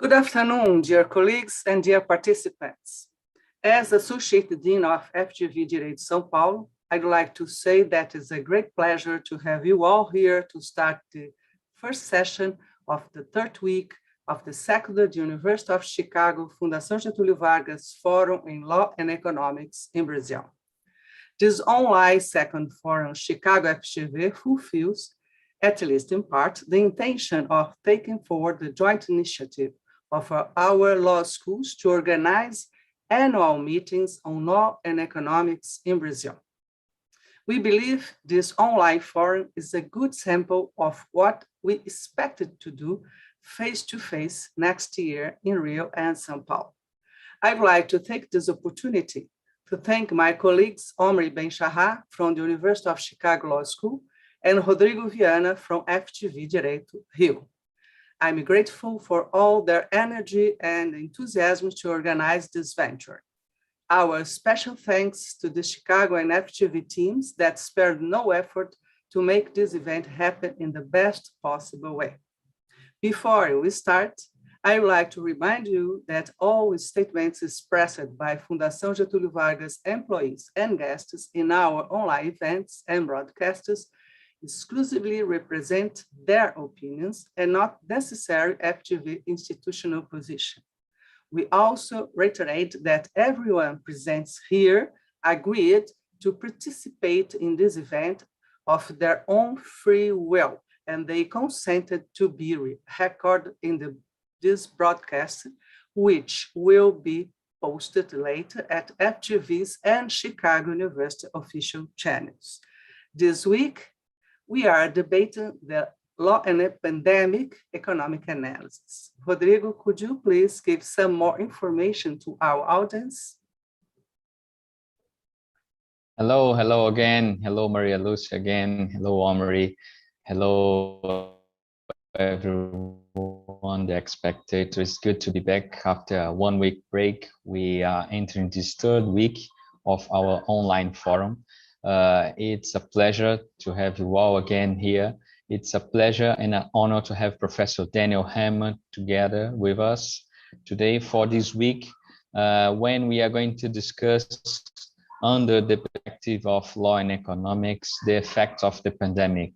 Good afternoon, dear colleagues and dear participants. As Associate Dean of FGV Direito São Paulo, I'd like to say that it's a great pleasure to have you all here to start the first session of the third week of the second University of Chicago Fundação Getúlio Vargas Forum in Law and Economics in Brazil. This online second forum, Chicago FGV, fulfills, at least in part, the intention of taking forward the joint initiative of our law schools to organize annual meetings on law and economics in Brazil. We believe this online forum is a good sample of what we expected to do face-to-face next year in Rio and São Paulo. I'd like to take this opportunity to thank my colleagues Omri Ben-Shahar from the University of Chicago Law School and Rodrigo Viana from FGV Direito, Rio. I'm grateful for all their energy and enthusiasm to organize this venture. Our special thanks to the Chicago and FGV teams that spared no effort to make this event happen in the best possible way. Before we start, I would like to remind you that all statements expressed by Fundação Getúlio Vargas employees and guests in our online events and broadcasts exclusively represent their opinions and not necessarily FGV institutional position. We also reiterate that everyone present here agreed to participate in this event of their own free will, and they consented to be recorded in this broadcast, which will be posted later at FGV's and Chicago University official channels. This week, we are debating the law and pandemic economic analysis. Rodrigo, could you please give some more information to our audience? Hello again. Hello, Maria Lucia again. Hello, Omri. Hello, everyone, the spectators. It's good to be back after a 1 week break. We are entering this third week of our online forum. It's a pleasure to have you all again here. It's a pleasure and an honor to have Professor Daniel Hamill together with us today for this week, when we are going to discuss under the perspective of law and economics, the effects of the pandemic.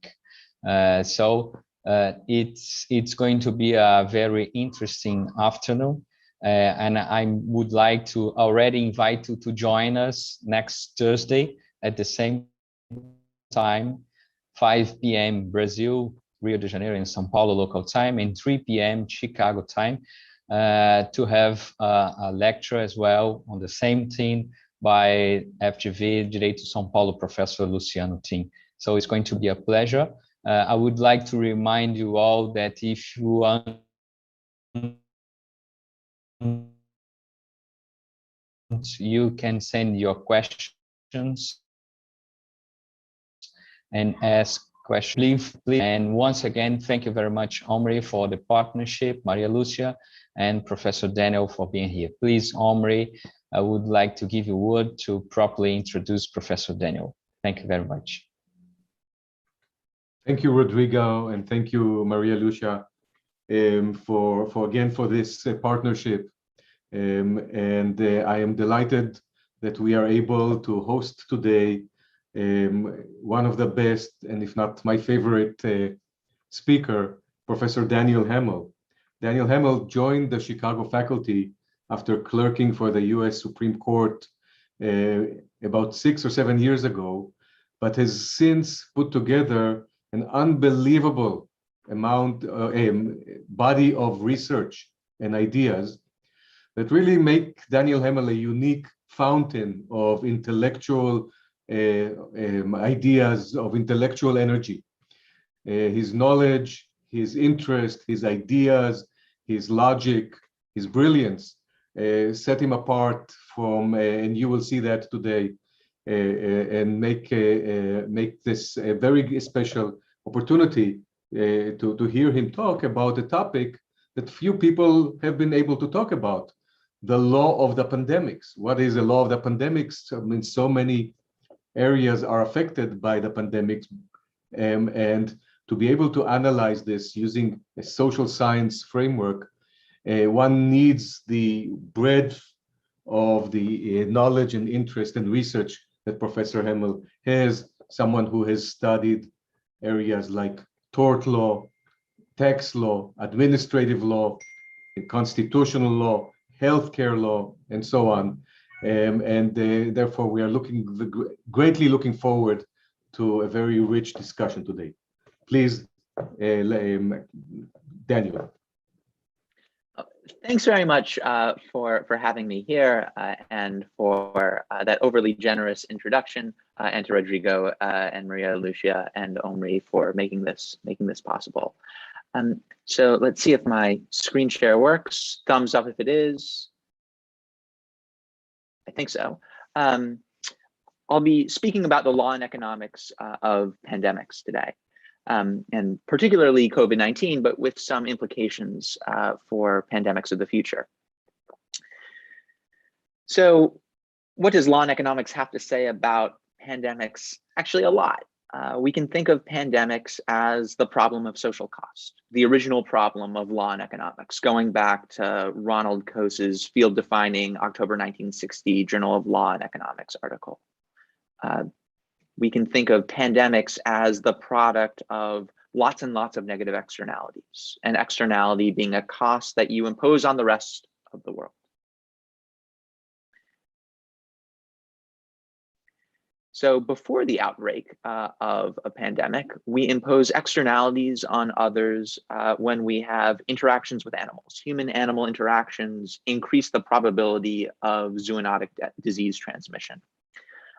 It's going to be a very interesting afternoon. And I would like to already invite you to join us next Thursday at the same time, 5 p.m. Brazil, Rio de Janeiro and São Paulo local time, and 3 p.m. Chicago time, to have a lecture as well on the same theme by FGV Direito São Paulo Professor Luciano Tim. So it's going to be a pleasure. I would like to remind you all that if you want you can send your questions and ask questions, please. And once again, thank you very much, Omri, for the partnership, Maria Lucia, and Professor Daniel for being here. Please, Omri, I would like to give you a word to properly introduce Professor Daniel. Thank you very much. Thank you, Rodrigo, and thank you, Maria Lucia, for this partnership. I am delighted that we are able to host today one of the best, and if not my favorite speaker, Professor Daniel Hamill. Daniel Hamill joined the Chicago faculty after clerking for the US Supreme Court about 6 or 7 years ago, but has since put together an unbelievable amount, body of research and ideas that really make Daniel Hamill a unique fountain of intellectual ideas, of intellectual energy. His knowledge, his interest, his ideas, his logic, his brilliance set him apart from, and you will see that today, and make this a very special opportunity to hear him talk about a topic that few people have been able to talk about: the law of the pandemics. What is the law of the pandemics? I mean, so many areas are affected by the pandemics, and to be able to analyze this using a social science framework one needs the breadth of the knowledge and interest and research that Professor Hamill has, someone who has studied areas like tort law, tax law, administrative law, constitutional law, healthcare law, and so on. Therefore, we are greatly looking forward to a very rich discussion today. Please, Daniel. Thanks very much for having me here and for that overly generous introduction, and to Rodrigo and Maria Lucia and Omri for making this possible. So let's see if my screen share works. Thumbs up if it is. I think so. I'll be speaking about the law and economics of pandemics today. And particularly COVID-19, but with some implications for pandemics of the future. So what does law and economics have to say about pandemics? Actually, a lot. We can think of pandemics as the problem of social cost, the original problem of law and economics, going back to Ronald Coase's field-defining October 1960 Journal of Law and Economics article. We can think of pandemics as the product of lots and lots of negative externalities, an externality being a cost that you impose on the rest of the world. So before the outbreak of a pandemic, we impose externalities on others when we have interactions with animals. Human-animal interactions increase the probability of zoonotic disease transmission.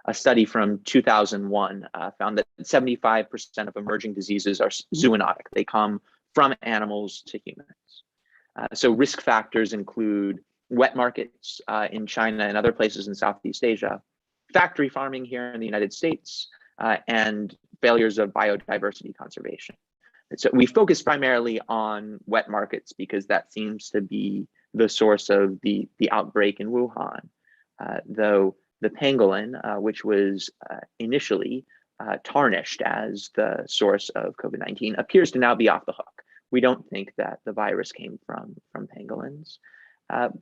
A study from 2001 found that 75% of emerging diseases are zoonotic. They come from animals to humans. So risk factors include wet markets in China and other places in Southeast Asia, factory farming here in the United States, and failures of biodiversity conservation. And so we focus primarily on wet markets because that seems to be the source of the outbreak in Wuhan, though the pangolin, which was initially tarnished as the source of COVID-19, appears to now be off the hook. We don't think that the virus came from pangolins.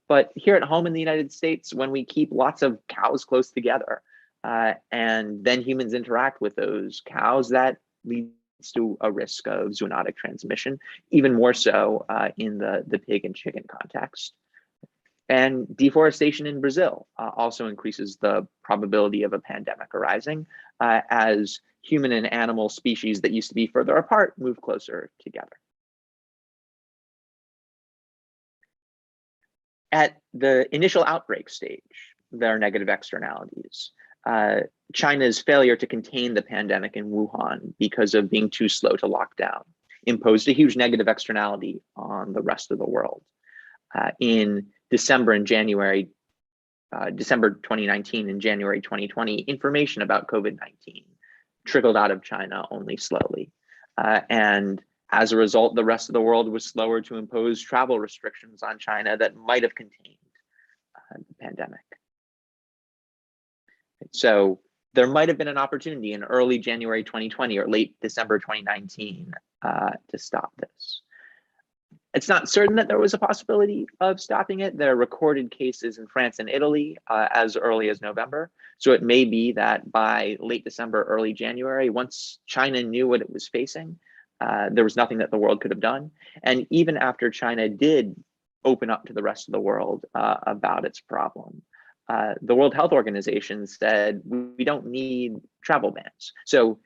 But here at home in the United States, when we keep lots of cows close together and then humans interact with those cows, that leads to a risk of zoonotic transmission, even more so in the pig and chicken context. And deforestation in Brazil also increases the probability of a pandemic arising as human and animal species that used to be further apart move closer together. At the initial outbreak stage, there are negative externalities. China's failure to contain the pandemic in Wuhan because of being too slow to lock down imposed a huge negative externality on the rest of the world. In December and January, December 2019 and January 2020, information about COVID-19 trickled out of China only slowly. And as a result, the rest of the world was slower to impose travel restrictions on China that might have contained the pandemic. So there might have been an opportunity in early January 2020 or late December 2019 to stop this. It's not certain that there was a possibility of stopping it. There are recorded cases in France and Italy as early as November. So it may be that by late December, early January, once China knew what it was facing, there was nothing that the world could have done. And even after China did open up to the rest of the world about its problem, the World Health Organization said, we don't need travel bans. So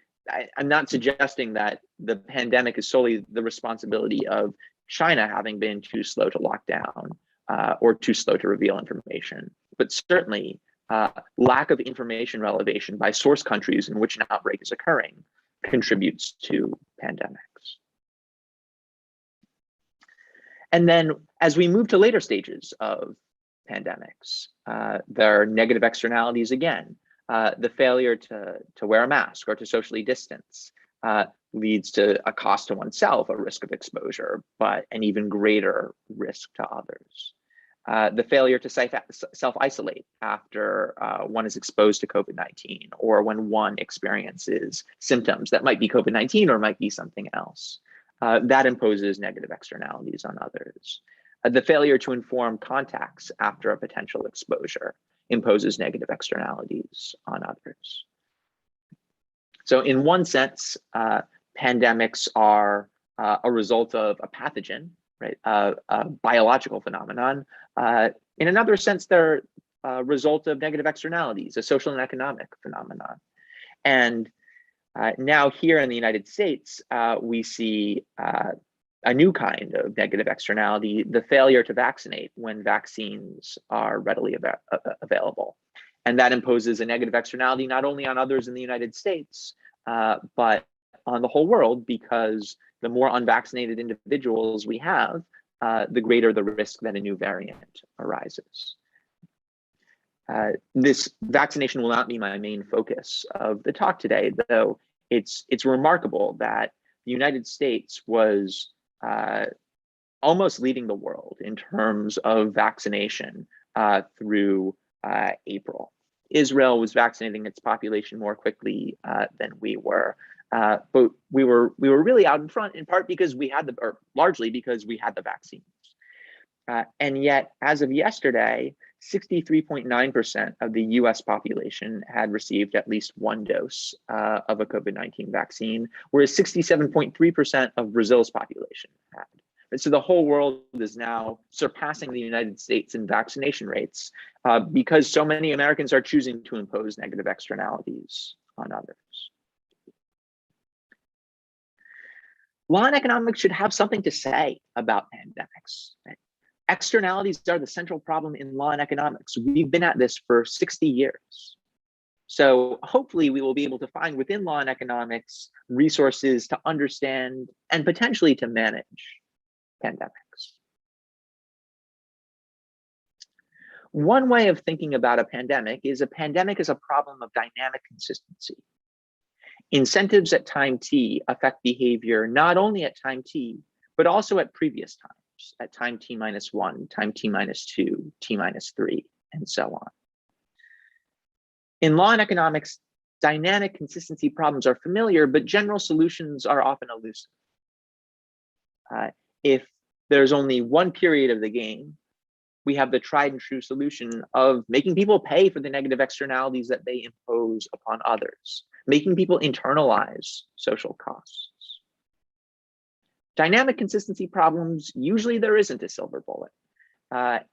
I'm not suggesting that the pandemic is solely the responsibility of China having been too slow to lock down or too slow to reveal information, but certainly lack of information relevation by source countries in which an outbreak is occurring contributes to pandemics. And then as we move to later stages of pandemics, there are negative externalities again. The failure to wear a mask or to socially distance leads to a cost to oneself, a risk of exposure, but an even greater risk to others. The failure to self-isolate after one is exposed to COVID-19 or when one experiences symptoms that might be COVID-19 or might be something else. That imposes negative externalities on others. The failure to inform contacts after a potential exposure imposes negative externalities on others. So in one sense, pandemics are a result of a pathogen, right? A biological phenomenon. In another sense, they're a result of negative externalities, a social and economic phenomenon. And now here in the United States, we see a new kind of negative externality, the failure to vaccinate when vaccines are readily available. And that imposes a negative externality not only on others in the United States, but on the whole world, because the more unvaccinated individuals we have, the greater the risk that a new variant arises. This vaccination will not be my main focus of the talk today, though it's remarkable that the United States was almost leading the world in terms of vaccination through April. Israel was vaccinating its population more quickly than we were, but we were really out in front, in part because we had or largely because we had the vaccines. And yet, as of yesterday, 63.9% of the US population had received at least one dose of a COVID-19 vaccine, whereas 67.3% of Brazil's population had. And so the whole world is now surpassing the United States in vaccination rates because so many Americans are choosing to impose negative externalities on others. Law and economics should have something to say about pandemics. Right? Externalities are the central problem in law and economics. We've been at this for 60 years. So hopefully we will be able to find within law and economics resources to understand and potentially to manage pandemics. One way of thinking about a pandemic is a problem of dynamic consistency. Incentives at time t affect behavior not only at time t, but also at previous times, at time t-1, time t-2, t-3, and so on. In law and economics, dynamic consistency problems are familiar, but general solutions are often elusive. If there's only one period of the game, we have the tried and true solution of making people pay for the negative externalities that they impose upon others, making people internalize social costs. Dynamic consistency problems, usually there isn't a silver bullet,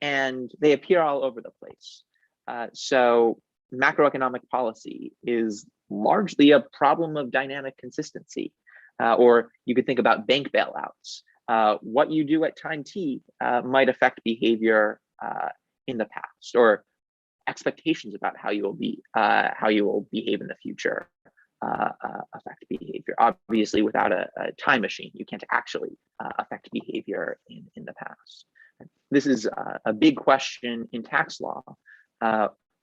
and they appear all over the place. So macroeconomic policy is largely a problem of dynamic consistency, or you could think about bank bailouts. What you do at time t might affect behavior in the past, or expectations about how you will behave in the future affect behavior. Obviously, without a time machine, you can't actually affect behavior in the past. This is a big question in tax law,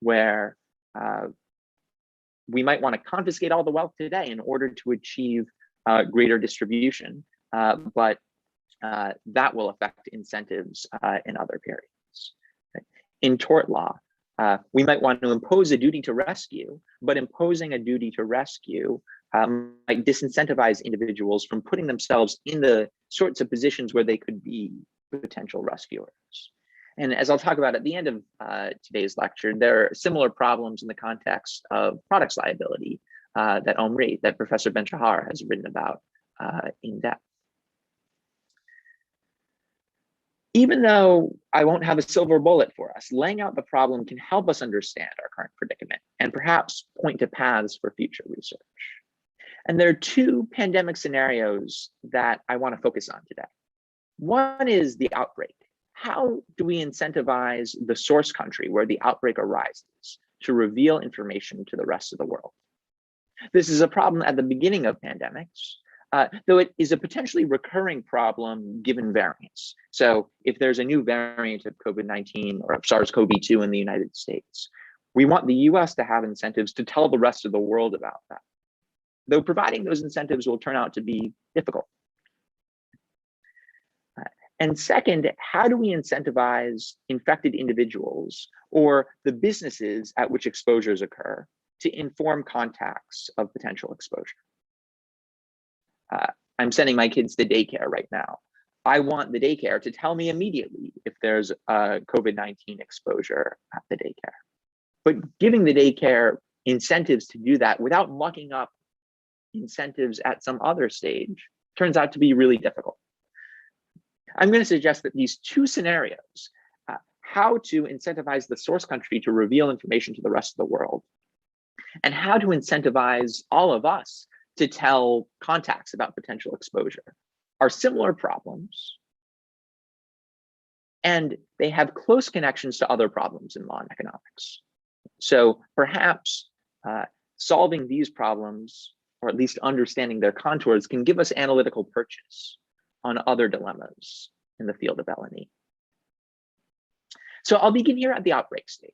where we might want to confiscate all the wealth today in order to achieve greater distribution, but that will affect incentives in other periods. In tort law, we might want to impose a duty to rescue, but imposing a duty to rescue might disincentivize individuals from putting themselves in the sorts of positions where they could be potential rescuers. And as I'll talk about at the end of today's lecture, there are similar problems in the context of products liability that Professor Ben-Shahar has written about in depth. Even though I won't have a silver bullet for us, laying out the problem can help us understand our current predicament and perhaps point to paths for future research. And there are two pandemic scenarios that I want to focus on today. One is the outbreak. How do we incentivize the source country where the outbreak arises to reveal information to the rest of the world? This is a problem at the beginning of pandemics, though it is a potentially recurring problem given variants. So if there's a new variant of COVID-19 or SARS-CoV-2 in the United States, we want the US to have incentives to tell the rest of the world about that, though providing those incentives will turn out to be difficult. And second, how do we incentivize infected individuals or the businesses at which exposures occur to inform contacts of potential exposure? I'm sending my kids to daycare right now. I want the daycare to tell me immediately if there's a COVID-19 exposure at the daycare. But giving the daycare incentives to do that without mucking up incentives at some other stage turns out to be really difficult. I'm going to suggest that these two scenarios, how to incentivize the source country to reveal information to the rest of the world, and how to incentivize all of us to tell contacts about potential exposure, are similar problems, and they have close connections to other problems in law and economics. So perhaps solving these problems, or at least understanding their contours, can give us analytical purchase on other dilemmas in the field of L&E. So I'll begin here at the outbreak stage.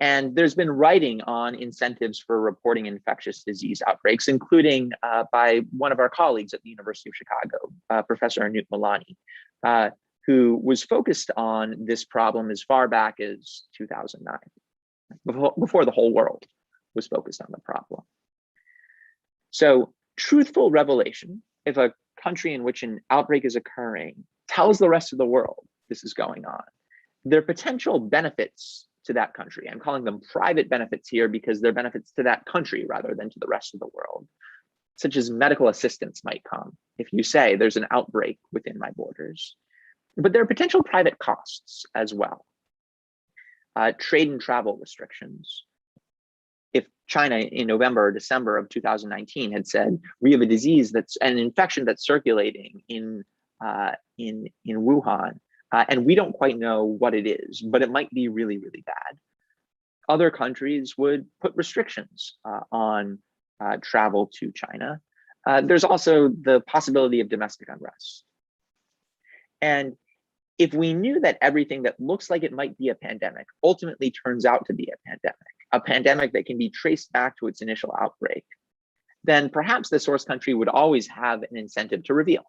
And there's been writing on incentives for reporting infectious disease outbreaks, including by one of our colleagues at the University of Chicago, Professor Anoop Milani, who was focused on this problem as far back as 2009, before the whole world was focused on the problem. So truthful revelation, if a country in which an outbreak is occurring tells the rest of the world this is going on, their potential benefits to that country, I'm calling them private benefits here because they're benefits to that country rather than to the rest of the world, such as medical assistance might come if you say there's an outbreak within my borders. But there are potential private costs as well. Trade and travel restrictions. If China in November or December of 2019 had said, we have a disease that's an infection that's circulating in Wuhan, and we don't quite know what it is, but it might be really, really bad, other countries would put restrictions on travel to China. There's also the possibility of domestic unrest. And if we knew that everything that looks like it might be a pandemic ultimately turns out to be a pandemic that can be traced back to its initial outbreak, then perhaps the source country would always have an incentive to reveal,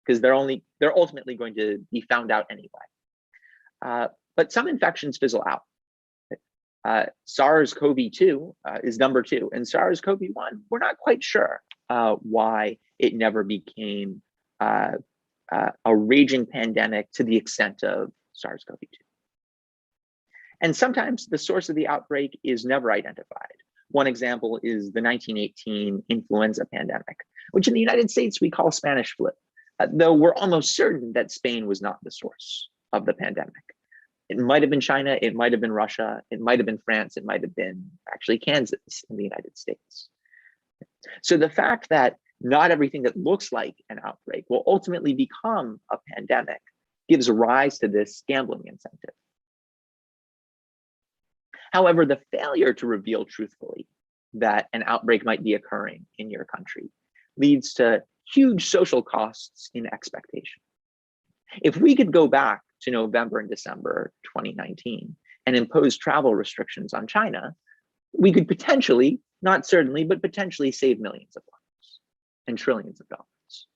because they're ultimately going to be found out anyway. But some infections fizzle out. SARS-CoV-2 is number 2, and SARS-CoV-1, we're not quite sure why it never became a raging pandemic to the extent of SARS-CoV-2. And sometimes the source of the outbreak is never identified. One example is the 1918 influenza pandemic, which in the United States we call Spanish flu, though we're almost certain that Spain was not the source of the pandemic. It might have been China, it might have been Russia, it might have been France, it might have been actually Kansas in the United States. So the fact that not everything that looks like an outbreak will ultimately become a pandemic gives rise to this gambling incentive. However, the failure to reveal truthfully that an outbreak might be occurring in your country leads to huge social costs in expectation. If we could go back to November and December 2019 and impose travel restrictions on China, we could potentially, not certainly, but potentially save millions of dollars and trillions of dollars.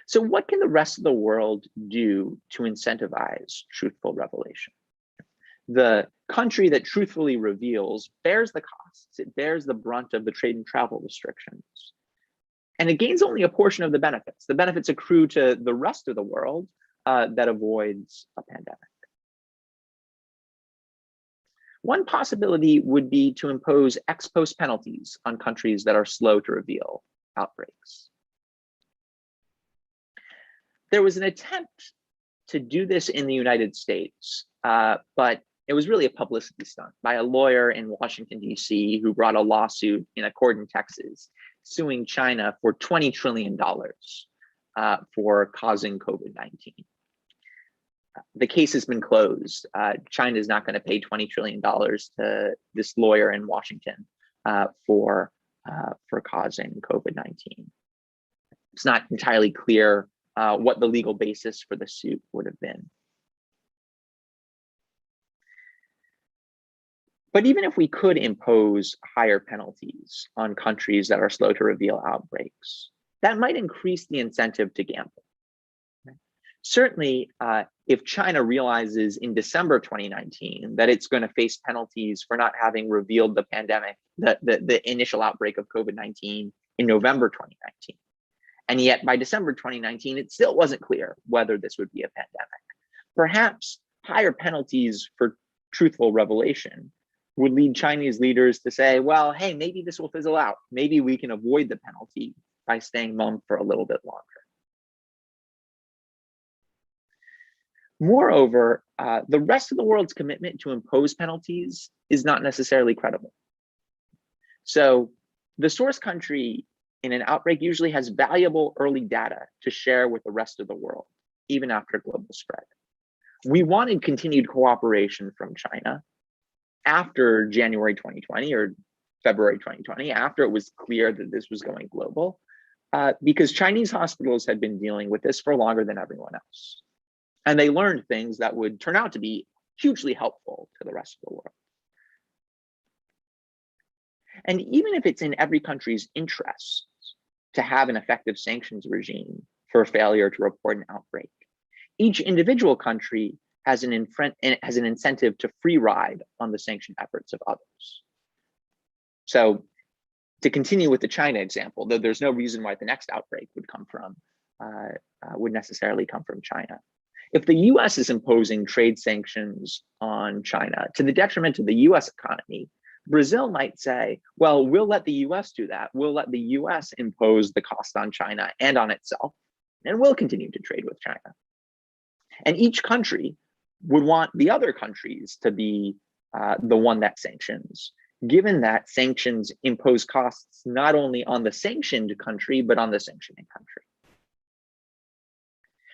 So what can the rest of the world do to incentivize truthful revelation? The country that truthfully reveals bears the costs. It bears the brunt of the trade and travel restrictions. And it gains only a portion of the benefits. The benefits accrue to the rest of the world that avoids a pandemic. One possibility would be to impose ex post penalties on countries that are slow to reveal outbreaks. There was an attempt to do this in the United States, but it was really a publicity stunt by a lawyer in Washington, D.C., who brought a lawsuit in a court in Texas, suing China for $20 trillion for causing COVID-19. The case has been closed. China is not going to pay $20 trillion to this lawyer in Washington for causing COVID-19. It's not entirely clear what the legal basis for the suit would have been. But even if we could impose higher penalties on countries that are slow to reveal outbreaks, that might increase the incentive to gamble. Certainly, if China realizes in December 2019 that it's going to face penalties for not having revealed the pandemic, the initial outbreak of COVID-19 in November 2019. And yet by December 2019, it still wasn't clear whether this would be a pandemic. Perhaps higher penalties for truthful revelation would lead Chinese leaders to say, well, hey, maybe this will fizzle out. Maybe we can avoid the penalty by staying mum for a little bit longer. Moreover, the rest of the world's commitment to impose penalties is not necessarily credible. So the source country in an outbreak usually has valuable early data to share with the rest of the world, even after global spread. We wanted continued cooperation from China after January 2020 or February 2020, after it was clear that this was going global, because Chinese hospitals had been dealing with this for longer than everyone else. And they learned things that would turn out to be hugely helpful to the rest of the world. And even if it's in every country's interests to have an effective sanctions regime for failure to report an outbreak, each individual country has an incentive to free ride on the sanction efforts of others. So to continue with the China example, though there's no reason why the next outbreak would necessarily come from China. If the US is imposing trade sanctions on China to the detriment of the US economy, Brazil might say, well, we'll let the US do that. We'll let the US impose the cost on China and on itself, and we'll continue to trade with China. And each country would want the other countries to be the one that sanctions, given that sanctions impose costs not only on the sanctioned country, but on the sanctioning country.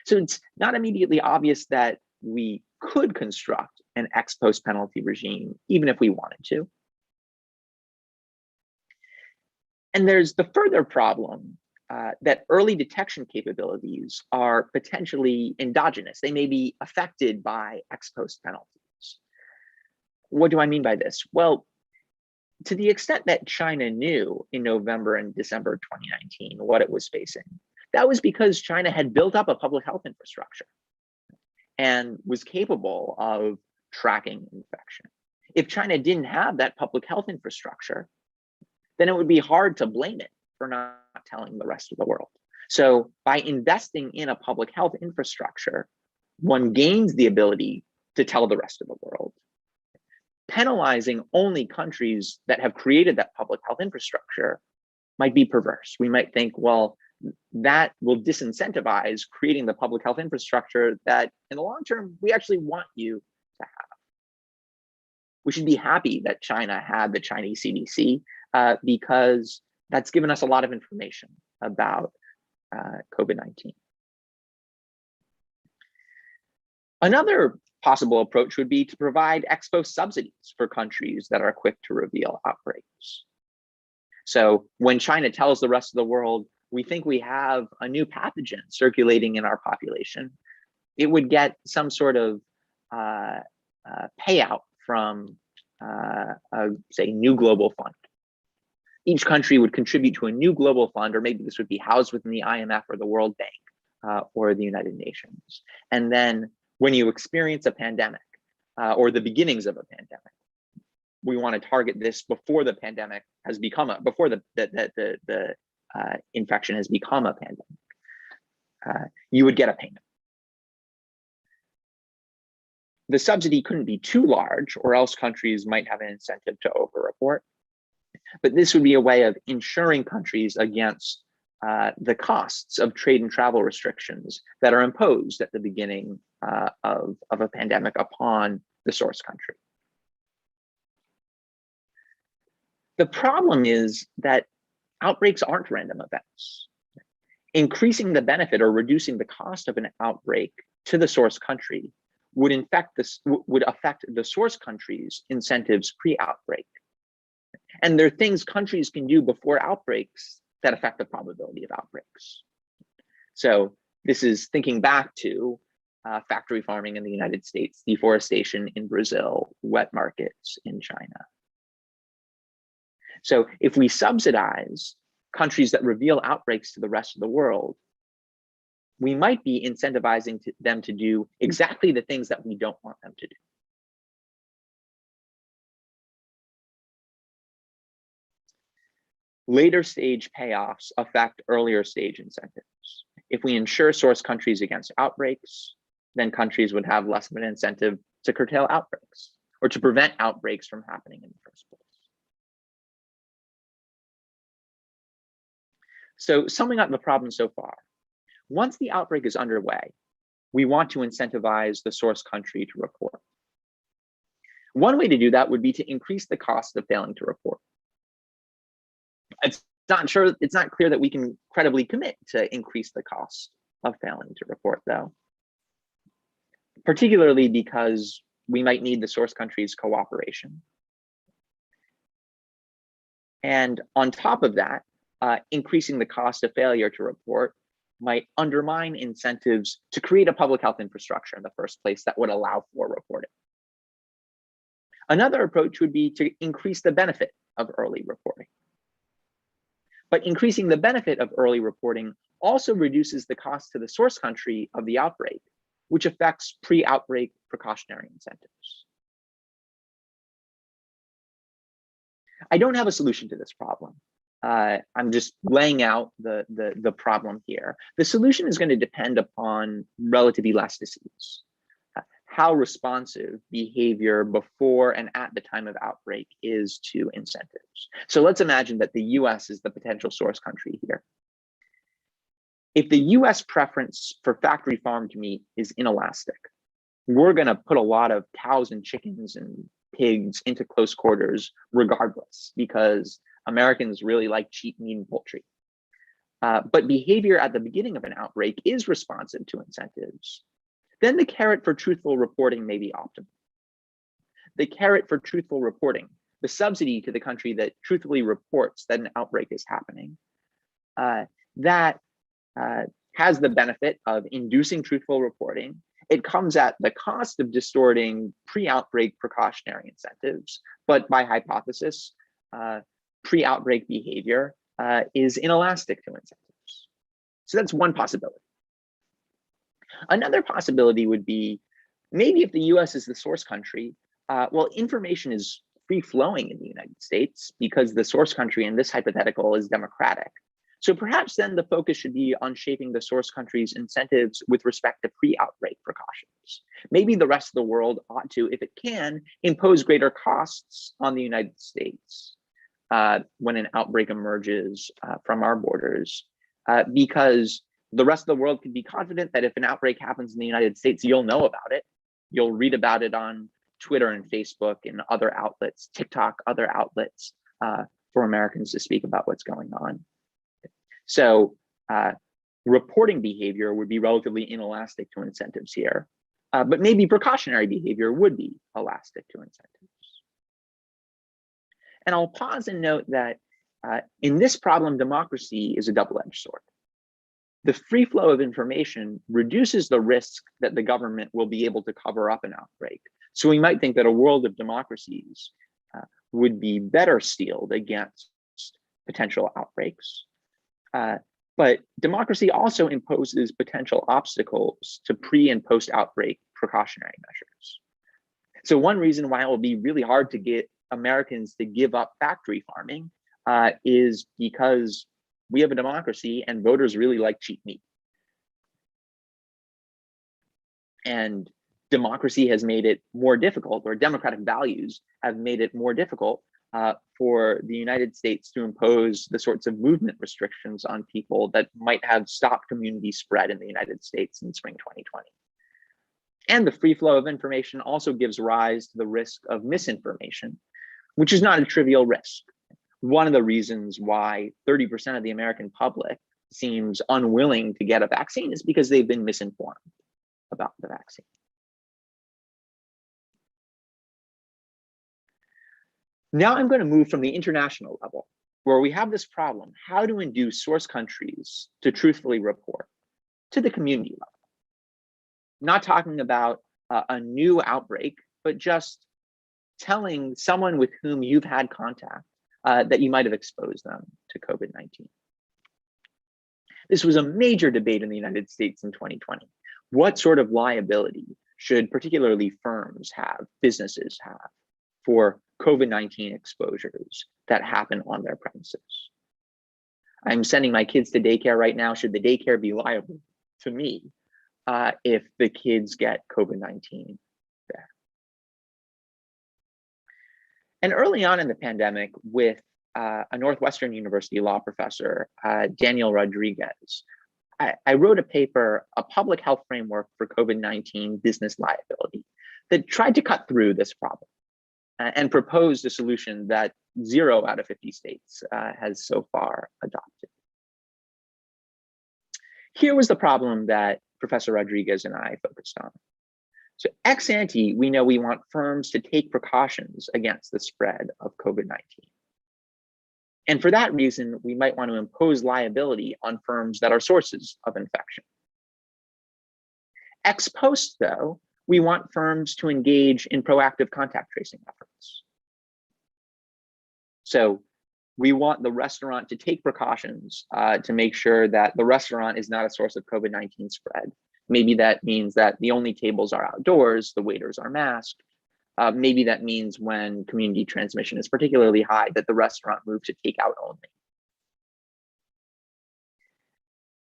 So it's not immediately obvious that we could construct an ex post penalty regime, even if we wanted to. And there's the further problem that early detection capabilities are potentially endogenous. They may be affected by ex post penalties. What do I mean by this? Well, to the extent that China knew in November and December 2019 what it was facing, that was because China had built up a public health infrastructure and was capable of tracking infection. If China didn't have that public health infrastructure, then it would be hard to blame it for not telling the rest of the world. So by investing in a public health infrastructure, one gains the ability to tell the rest of the world. Penalizing only countries that have created that public health infrastructure might be perverse. We might think, well, that will disincentivize creating the public health infrastructure that in the long term, we actually want you to have. We should be happy that China had the Chinese CDC because that's given us a lot of information about COVID-19. Another possible approach would be to provide ex post subsidies for countries that are quick to reveal outbreaks. So when China tells the rest of the world, we think we have a new pathogen circulating in our population, it would get some sort of payout from, say, new global fund. Each country would contribute to a new global fund, or maybe this would be housed within the IMF or the World Bank or the United Nations. And then when you experience a pandemic or the beginnings of a pandemic, we want to target this before the pandemic has become before the infection has become a pandemic. You would get a payment. The subsidy couldn't be too large, or else countries might have an incentive to overreport. But this would be a way of insuring countries against the costs of trade and travel restrictions that are imposed at the beginning of a pandemic upon the source country. The problem is that outbreaks aren't random events. Increasing the benefit or reducing the cost of an outbreak to the source country would affect the source country's incentives pre-outbreak. And there are things countries can do before outbreaks that affect the probability of outbreaks. So this is thinking back to factory farming in the United States, deforestation in Brazil, wet markets in China. So if we subsidize countries that reveal outbreaks to the rest of the world, we might be incentivizing them to do exactly the things that we don't want them to do. Later stage payoffs affect earlier stage incentives. If we insure source countries against outbreaks, then countries would have less of an incentive to curtail outbreaks or to prevent outbreaks from happening in the first place. So summing up the problem so far, once the outbreak is underway, we want to incentivize the source country to report. One way to do that would be to increase the cost of failing to report. It's not clear that we can credibly commit to increase the cost of failing to report, though, particularly because we might need the source country's cooperation. And on top of that, increasing the cost of failure to report might undermine incentives to create a public health infrastructure in the first place that would allow for reporting. Another approach would be to increase the benefit of early reporting. But increasing the benefit of early reporting also reduces the cost to the source country of the outbreak, which affects pre-outbreak precautionary incentives. I don't have a solution to this problem. I'm just laying out the problem here. The solution is going to depend upon relative elasticities, how responsive behavior before and at the time of outbreak is to incentives. So let's imagine that the US is the potential source country here. If the US preference for factory farmed meat is inelastic, we're going to put a lot of cows and chickens and pigs into close quarters regardless, because Americans really like cheap meat and poultry. But behavior at the beginning of an outbreak is responsive to incentives. Then the carrot for truthful reporting may be optimal. The carrot for truthful reporting, the subsidy to the country that truthfully reports that an outbreak is happening, that has the benefit of inducing truthful reporting. It comes at the cost of distorting pre-outbreak precautionary incentives, but by hypothesis, pre-outbreak behavior is inelastic to incentives. So that's one possibility. Another possibility would be, maybe if the US is the source country, well, information is free-flowing in the United States because the source country in this hypothetical is democratic. So perhaps then the focus should be on shaping the source country's incentives with respect to pre-outbreak precautions. Maybe the rest of the world ought to, if it can, impose greater costs on the United States when an outbreak emerges from our borders, because the rest of the world can be confident that if an outbreak happens in the United States, you'll know about it. You'll read about it on Twitter and Facebook and other outlets, TikTok, other outlets, for Americans to speak about what's going on. So reporting behavior would be relatively inelastic to incentives here, but maybe precautionary behavior would be elastic to incentives. And I'll pause and note that in this problem, democracy is a double-edged sword. The free flow of information reduces the risk that the government will be able to cover up an outbreak. So we might think that a world of democracies would be better steeled against potential outbreaks. But democracy also imposes potential obstacles to pre and post outbreak precautionary measures. So one reason why it will be really hard to get Americans to give up factory farming is because we have a democracy and voters really like cheap meat. And democracy has made it more difficult, or democratic values have made it more difficult for the United States to impose the sorts of movement restrictions on people that might have stopped community spread in the United States in spring 2020. And the free flow of information also gives rise to the risk of misinformation, which is not a trivial risk. One of the reasons why 30% of the American public seems unwilling to get a vaccine is because they've been misinformed about the vaccine. Now I'm going to move from the international level, where we have this problem, how to induce source countries to truthfully report, to the community level. Not talking about a new outbreak, but just telling someone with whom you've had contact that you might have exposed them to COVID-19. This was a major debate in the United States in 2020. What sort of liability should particularly firms have, businesses have, for COVID-19 exposures that happen on their premises? I'm sending my kids to daycare right now. Should the daycare be liable to me if the kids get COVID-19 there? And early on in the pandemic, with a Northwestern University law professor, Daniel Rodriguez, I wrote a paper, A Public Health Framework for COVID-19 Business Liability, that tried to cut through this problem and proposed a solution that 0 out of 50 states has so far adopted. Here was the problem that Professor Rodriguez and I focused on. So ex ante, we know we want firms to take precautions against the spread of COVID-19. And for that reason, we might want to impose liability on firms that are sources of infection. Ex post, though, we want firms to engage in proactive contact tracing efforts. So we want the restaurant to take precautions to make sure that the restaurant is not a source of COVID-19 spread. Maybe that means that the only tables are outdoors, the waiters are masked. Maybe that means when community transmission is particularly high, that the restaurant moves to takeout only.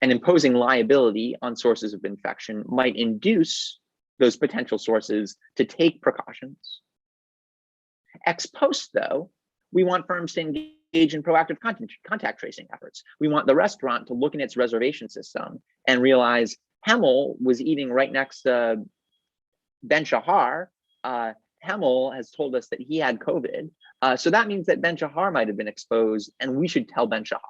And imposing liability on sources of infection might induce those potential sources to take precautions. Ex post, though, we want firms to engage in proactive contact tracing efforts. We want the restaurant to look in its reservation system and realize Hamill was eating right next to Ben Shahar. Hamill has told us that he had COVID. So that means that Ben Shahar might have been exposed and we should tell Ben Shahar.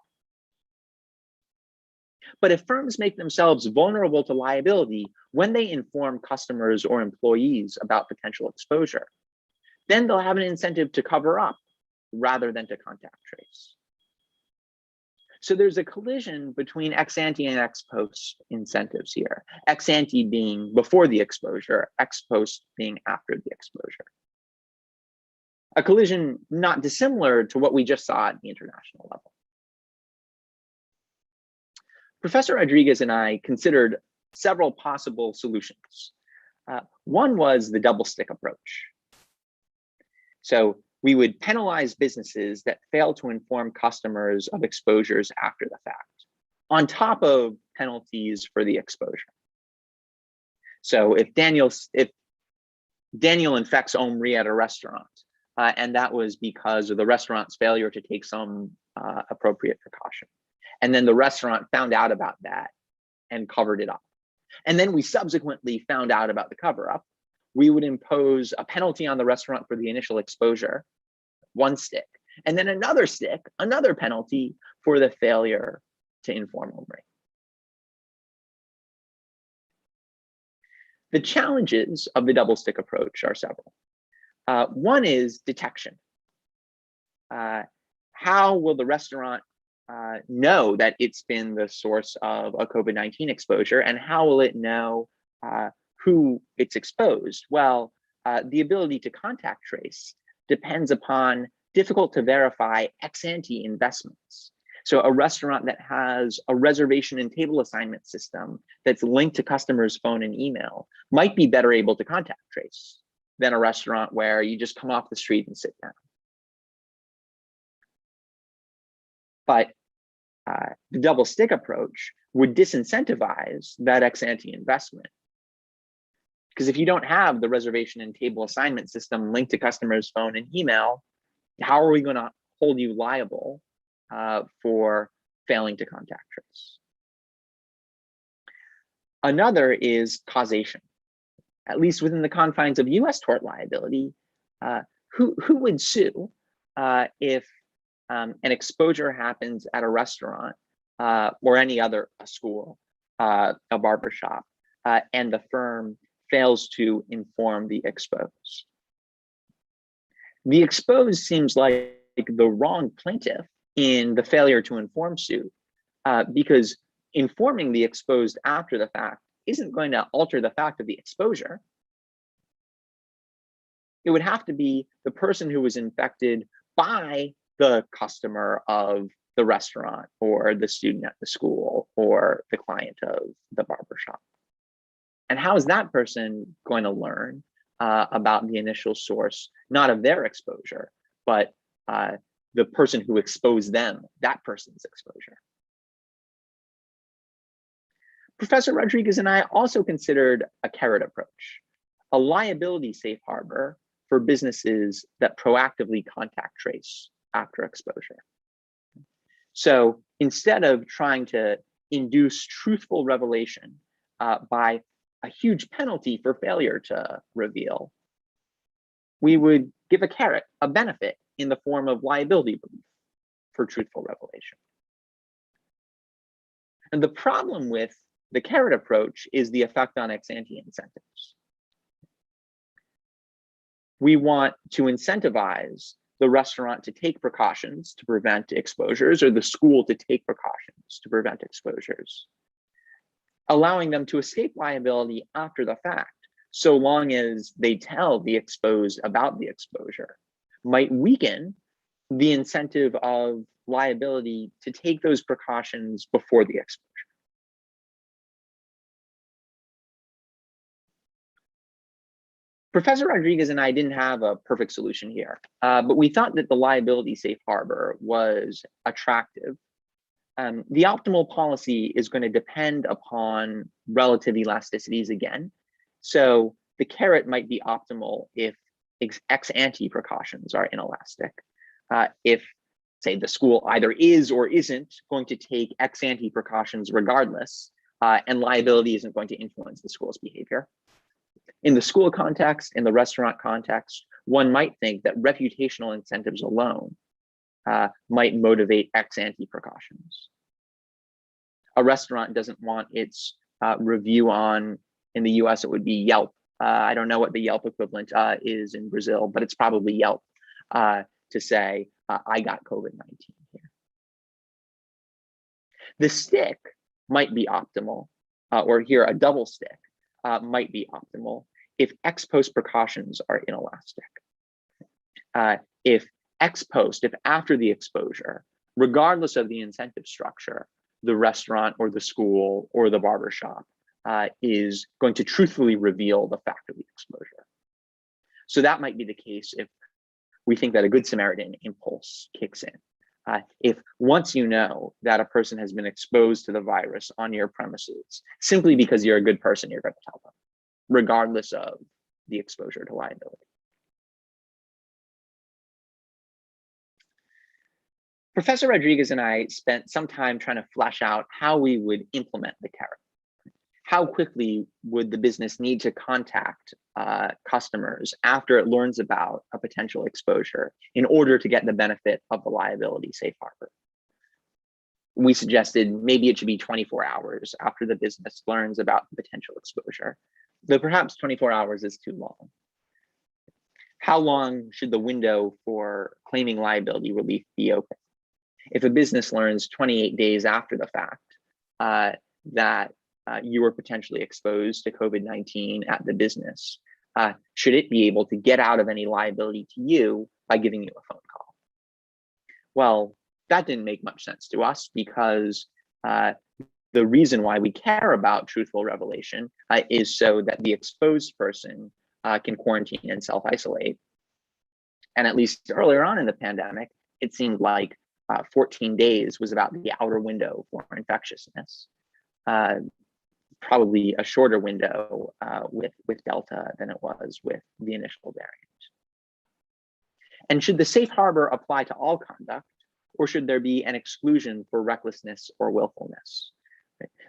But if firms make themselves vulnerable to liability when they inform customers or employees about potential exposure, then they'll have an incentive to cover up rather than to contact trace. So there's a collision between ex ante and ex post incentives here. Ex ante being before the exposure, ex post being after the exposure. A collision not dissimilar to what we just saw at the international level. Professor Rodriguez and I considered several possible solutions. One was the double stick approach. So we would penalize businesses that fail to inform customers of exposures after the fact, on top of penalties for the exposure. So if Daniel infects Omri at a restaurant, and that was because of the restaurant's failure to take some appropriate precaution, and then the restaurant found out about that and covered it up, and then we subsequently found out about the cover-up, we would impose a penalty on the restaurant for the initial exposure, 1 stick, and then another stick, another penalty for the failure to inform Omri. The challenges of the double stick approach are several. One is detection. How will the restaurant know that it's been the source of a COVID-19 exposure, and how will it know who it's exposed? Well, the ability to contact trace depends upon difficult to verify ex ante investments. So a restaurant that has a reservation and table assignment system that's linked to customers' phone and email might be better able to contact trace than a restaurant where you just come off the street and sit down. But the double stick approach would disincentivize that ex ante investment. Because if you don't have the reservation and table assignment system linked to customers' phone and email, how are we going to hold you liable for failing to contact trace? Another is causation. At least within the confines of US tort liability, who would sue if an exposure happens at a restaurant or any other school, a barbershop, and the firm fails to inform the exposed? The exposed seems like the wrong plaintiff in the failure to inform suit, because informing the exposed after the fact isn't going to alter the fact of the exposure. It would have to be the person who was infected by the customer of the restaurant or the student at the school or the client of the barbershop. And how is that person going to learn about the initial source, not of their exposure, but the person who exposed them, that person's exposure. Professor Rodriguez and I also considered a carrot approach, a liability safe harbor for businesses that proactively contact trace after exposure. So instead of trying to induce truthful revelation by a huge penalty for failure to reveal, we would give a carrot, a benefit, in the form of liability relief for truthful revelation. And the problem with the carrot approach is the effect on ex-ante incentives. We want to incentivize the restaurant to take precautions to prevent exposures, or the school to take precautions to prevent exposures, allowing them to escape liability after the fact, so long as they tell the exposed about the exposure, might weaken the incentive of liability to take those precautions before the exposure. Professor Rodriguez and I didn't have a perfect solution here, but we thought that the liability safe harbor was attractive. The optimal policy is going to depend upon relative elasticities again. So the carrot might be optimal if ex-ante precautions are inelastic. If, say, the school either is or isn't going to take ex-ante precautions regardless, and liability isn't going to influence the school's behavior. In the school context, in the restaurant context, one might think that reputational incentives alone might motivate ex-ante precautions. A restaurant doesn't want its review on, in the US, it would be Yelp. I don't know what the Yelp equivalent is in Brazil, but it's probably Yelp to say, I got COVID-19 here. The stick might be optimal, or here a double stick might be optimal if ex post precautions are inelastic. If ex post, if after the exposure, regardless of the incentive structure, the restaurant or the school or the barbershop is going to truthfully reveal the fact of the exposure. So that might be the case if we think that a Good Samaritan impulse kicks in. If once you know that a person has been exposed to the virus on your premises, simply because you're a good person, you're going to tell them, regardless of the exposure to liability. Professor Rodriguez and I spent some time trying to flesh out how we would implement the carrot. How quickly would the business need to contact customers after it learns about a potential exposure in order to get the benefit of the liability safe harbor? We suggested maybe it should be 24 hours after the business learns about the potential exposure, though perhaps 24 hours is too long. How long should the window for claiming liability relief be open? If a business learns 28 days after the fact that you were potentially exposed to COVID-19 at the business, should it be able to get out of any liability to you by giving you a phone call? Well, that didn't make much sense to us, because the reason why we care about truthful revelation is so that the exposed person can quarantine and self-isolate. And at least earlier on in the pandemic, it seemed like 14 days was about the outer window for infectiousness. Probably a shorter window with Delta than it was with the initial variant. And should the safe harbor apply to all conduct, or should there be an exclusion for recklessness or willfulness?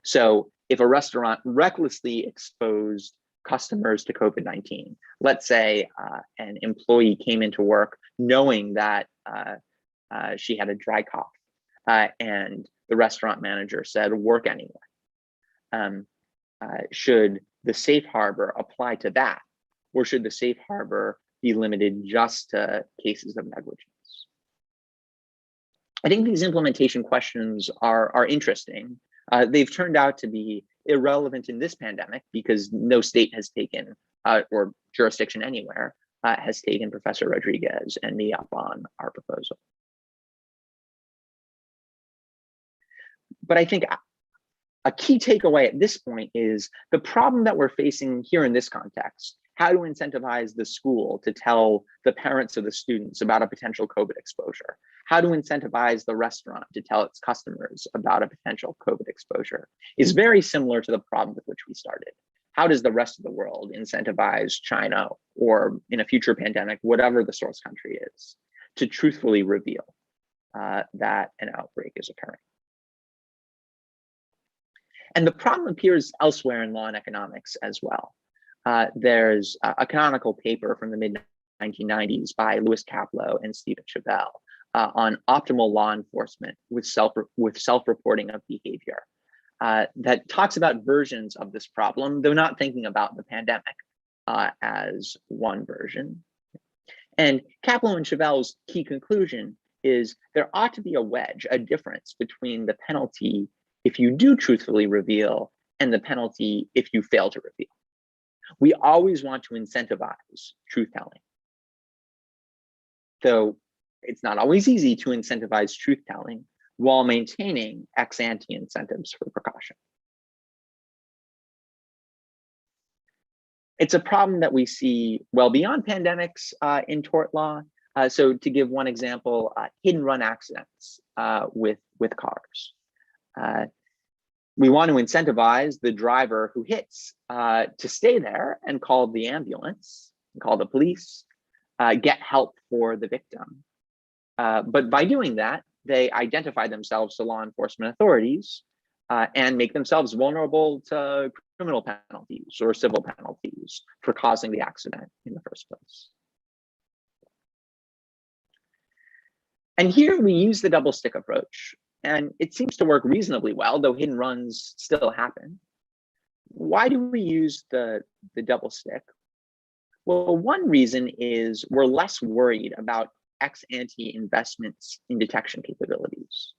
So if a restaurant recklessly exposed customers to COVID-19, let's say an employee came into work knowing that she had a dry cough, and the restaurant manager said, work anyway. Should the safe harbor apply to that, or should the safe harbor be limited just to cases of negligence? I think these implementation questions are interesting. They've turned out to be irrelevant in this pandemic because no state has taken, or jurisdiction anywhere, has taken Professor Rodriguez and me up on our proposal. But I think a key takeaway at this point is the problem that we're facing here in this context How to incentivize the school to tell the parents of the students about a potential COVID exposure. How to incentivize the restaurant to tell its customers about a potential COVID exposure is very similar to the problem with which we started. How does the rest of the world incentivize China, or in a future pandemic, whatever the source country is, to truthfully reveal that an outbreak is occurring? And the problem appears elsewhere in law and economics as well. There's a canonical paper from the mid-1990s by Louis Kaplow and Stephen Chevelle on optimal law enforcement with self-reporting of behavior that talks about versions of this problem, though not thinking about the pandemic as one version. And Kaplow and Chevelle's key conclusion is there ought to be a wedge, a difference between the penalty if you do truthfully reveal and the penalty if you fail to reveal. We always want to incentivize truth-telling, though it's not always easy to incentivize truth-telling while maintaining ex-ante incentives for precaution. It's a problem that we see well beyond pandemics in tort law. So to give one example, hit and run accidents with cars. We want to incentivize the driver who hits to stay there and call the ambulance, and call the police, get help for the victim. But by doing that, they identify themselves to law enforcement authorities and make themselves vulnerable to criminal penalties or civil penalties for causing the accident in the first place. And here we use the double stick approach, and it seems to work reasonably well, though hit and runs still happen. Why do we use the double stick? Well, one reason is we're less worried about ex-ante investments in detection capabilities.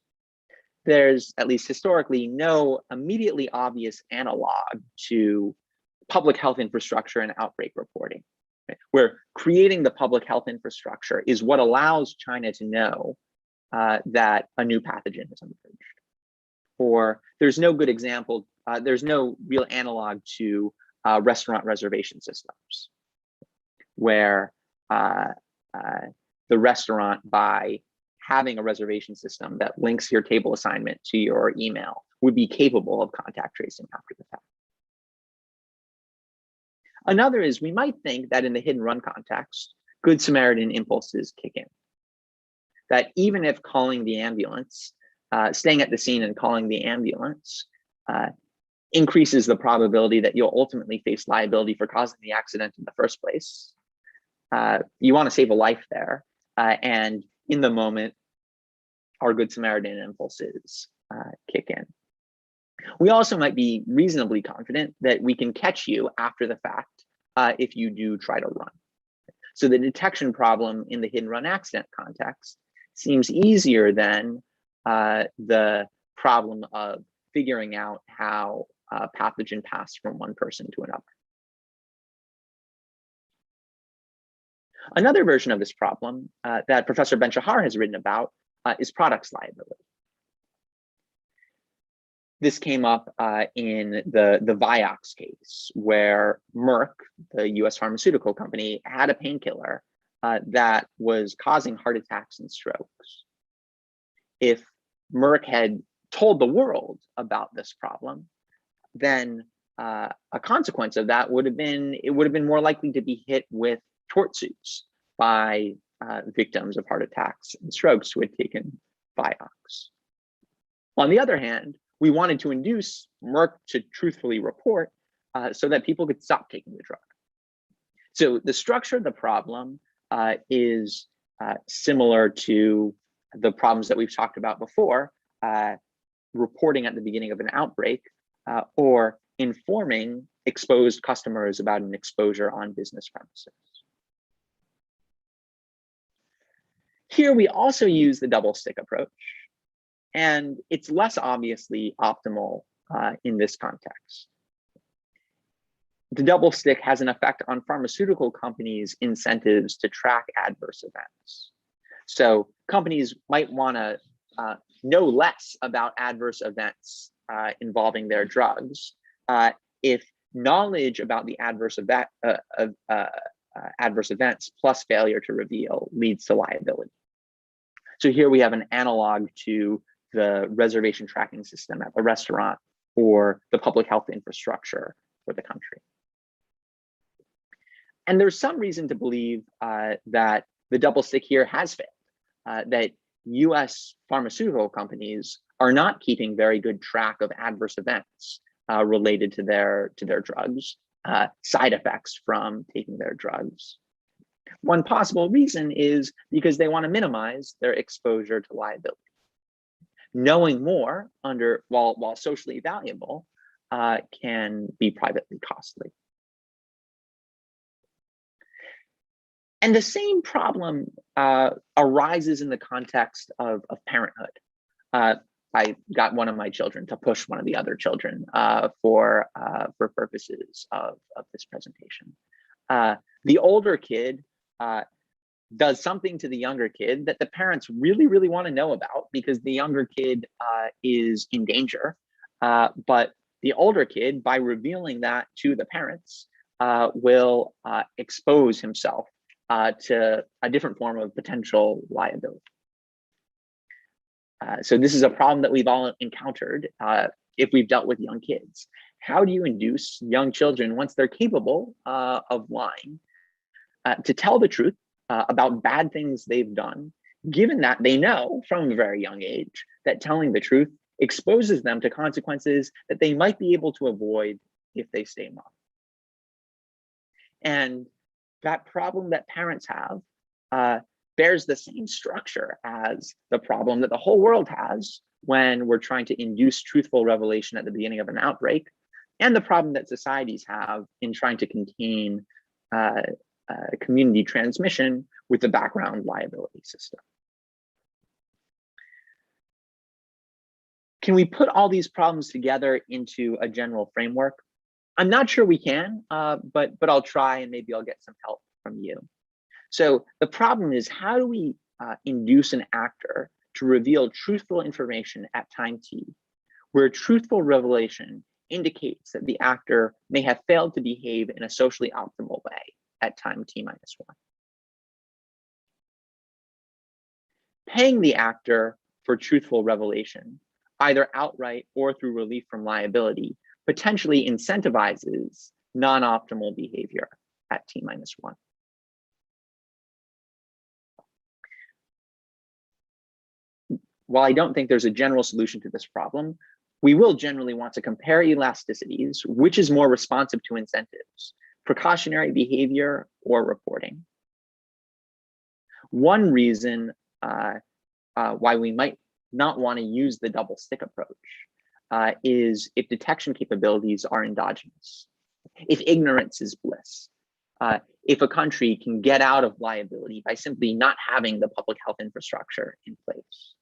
There's, at least historically, no immediately obvious analog to public health infrastructure and outbreak reporting, right? Where creating the public health infrastructure is what allows China to know that a new pathogen has emerged. Or there's no good example, there's no real analog to restaurant reservation systems, where the restaurant, by having a reservation system that links your table assignment to your email, would be capable of contact tracing after the fact. Another is we might think that in the hit and run context, Good Samaritan impulses kick in. That even if calling the ambulance, staying at the scene and calling the ambulance increases the probability that you'll ultimately face liability for causing the accident in the first place, you want to save a life there. And in the moment, our Good Samaritan impulses kick in. We also might be reasonably confident that we can catch you after the fact if you do try to run. So the detection problem in the hit and run accident context seems easier than the problem of figuring out how a pathogen passed from one person to another. Another version of this problem that Professor Ben-Shahar has written about is products liability. This came up in the Vioxx case, where Merck, the US pharmaceutical company, had a painkiller that was causing heart attacks and strokes. If Merck had told the world about this problem, then a consequence of that would have been, it would have been more likely to be hit with tort suits by victims of heart attacks and strokes who had taken Vioxx. On the other hand, we wanted to induce Merck to truthfully report so that people could stop taking the drug. So the structure of the problem is similar to the problems that we've talked about before, reporting at the beginning of an outbreak or informing exposed customers about an exposure on business premises. Here we also use the double stick approach, and it's less obviously optimal in this context. The double stick has an effect on pharmaceutical companies' incentives to track adverse events. So companies might want to know less about adverse events involving their drugs if knowledge about the adverse events plus failure to reveal leads to liability. So here we have an analog to the reservation tracking system at the restaurant or the public health infrastructure for the country. And there's some reason to believe that the double stick here has failed, that US pharmaceutical companies are not keeping very good track of adverse events related to their drugs, side effects from taking their drugs. One possible reason is because they want to minimize their exposure to liability. Knowing more while socially valuable can be privately costly. And the same problem arises in the context of parenthood. I got one of my children to push one of the other children for purposes of this presentation. The older kid does something to the younger kid that the parents really, really want to know about because the younger kid is in danger. But the older kid, by revealing that to the parents, will expose himself to a different form of potential liability. So this is a problem that we've all encountered if we've dealt with young kids. How do you induce young children, once they're capable of lying, to tell the truth about bad things they've done, given that they know from a very young age that telling the truth exposes them to consequences that they might be able to avoid if they stay mum? And that problem that parents have bears the same structure as the problem that the whole world has when we're trying to induce truthful revelation at the beginning of an outbreak, and the problem that societies have in trying to contain community transmission with the background liability system. Can we put all these problems together into a general framework? I'm not sure we can, but I'll try, and maybe I'll get some help from you. So the problem is, how do we induce an actor to reveal truthful information at time t, where truthful revelation indicates that the actor may have failed to behave in a socially optimal way at time t-1? Paying the actor for truthful revelation, either outright or through relief from liability, potentially incentivizes non-optimal behavior at t-1. While I don't think there's a general solution to this problem, we will generally want to compare elasticities, which is more responsive to incentives, precautionary behavior or reporting. One reason why we might not want to use the double stick approach is if detection capabilities are endogenous, if ignorance is bliss, if a country can get out of liability by simply not having the public health infrastructure in place,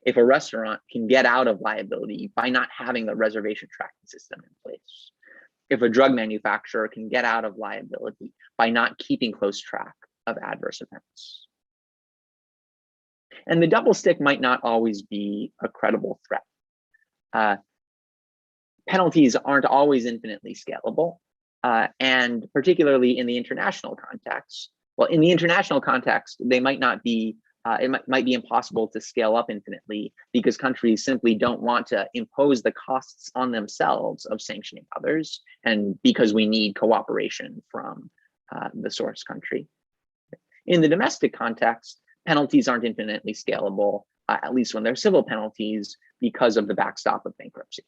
if a restaurant can get out of liability by not having the reservation tracking system in place, if a drug manufacturer can get out of liability by not keeping close track of adverse events. And the double stick might not always be a credible threat. Penalties aren't always infinitely scalable, and particularly in the international context. Well, in the international context, they might not be. It might be impossible to scale up infinitely because countries simply don't want to impose the costs on themselves of sanctioning others, and because we need cooperation from the source country. In the domestic context, penalties aren't infinitely scalable, at least when they're civil penalties, because of the backstop of bankruptcy.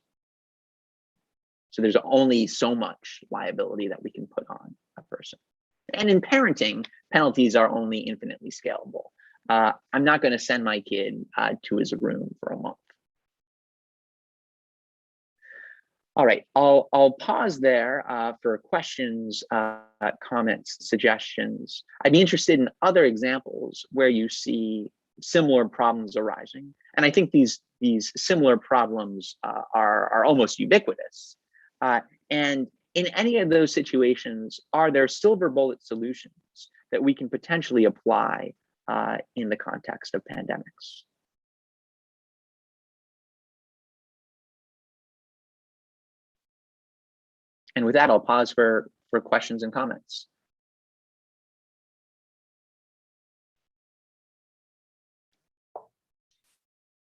So there's only so much liability that we can put on a person. And in parenting, penalties are only infinitely scalable. I'm not going to send my kid to his room for a month. All right, I'll pause there for questions, comments, suggestions. I'd be interested in other examples where you see similar problems arising. And I think these similar problems are almost ubiquitous. And in any of those situations, are there silver bullet solutions that we can potentially apply in the context of pandemics? And with that, I'll pause for questions and comments.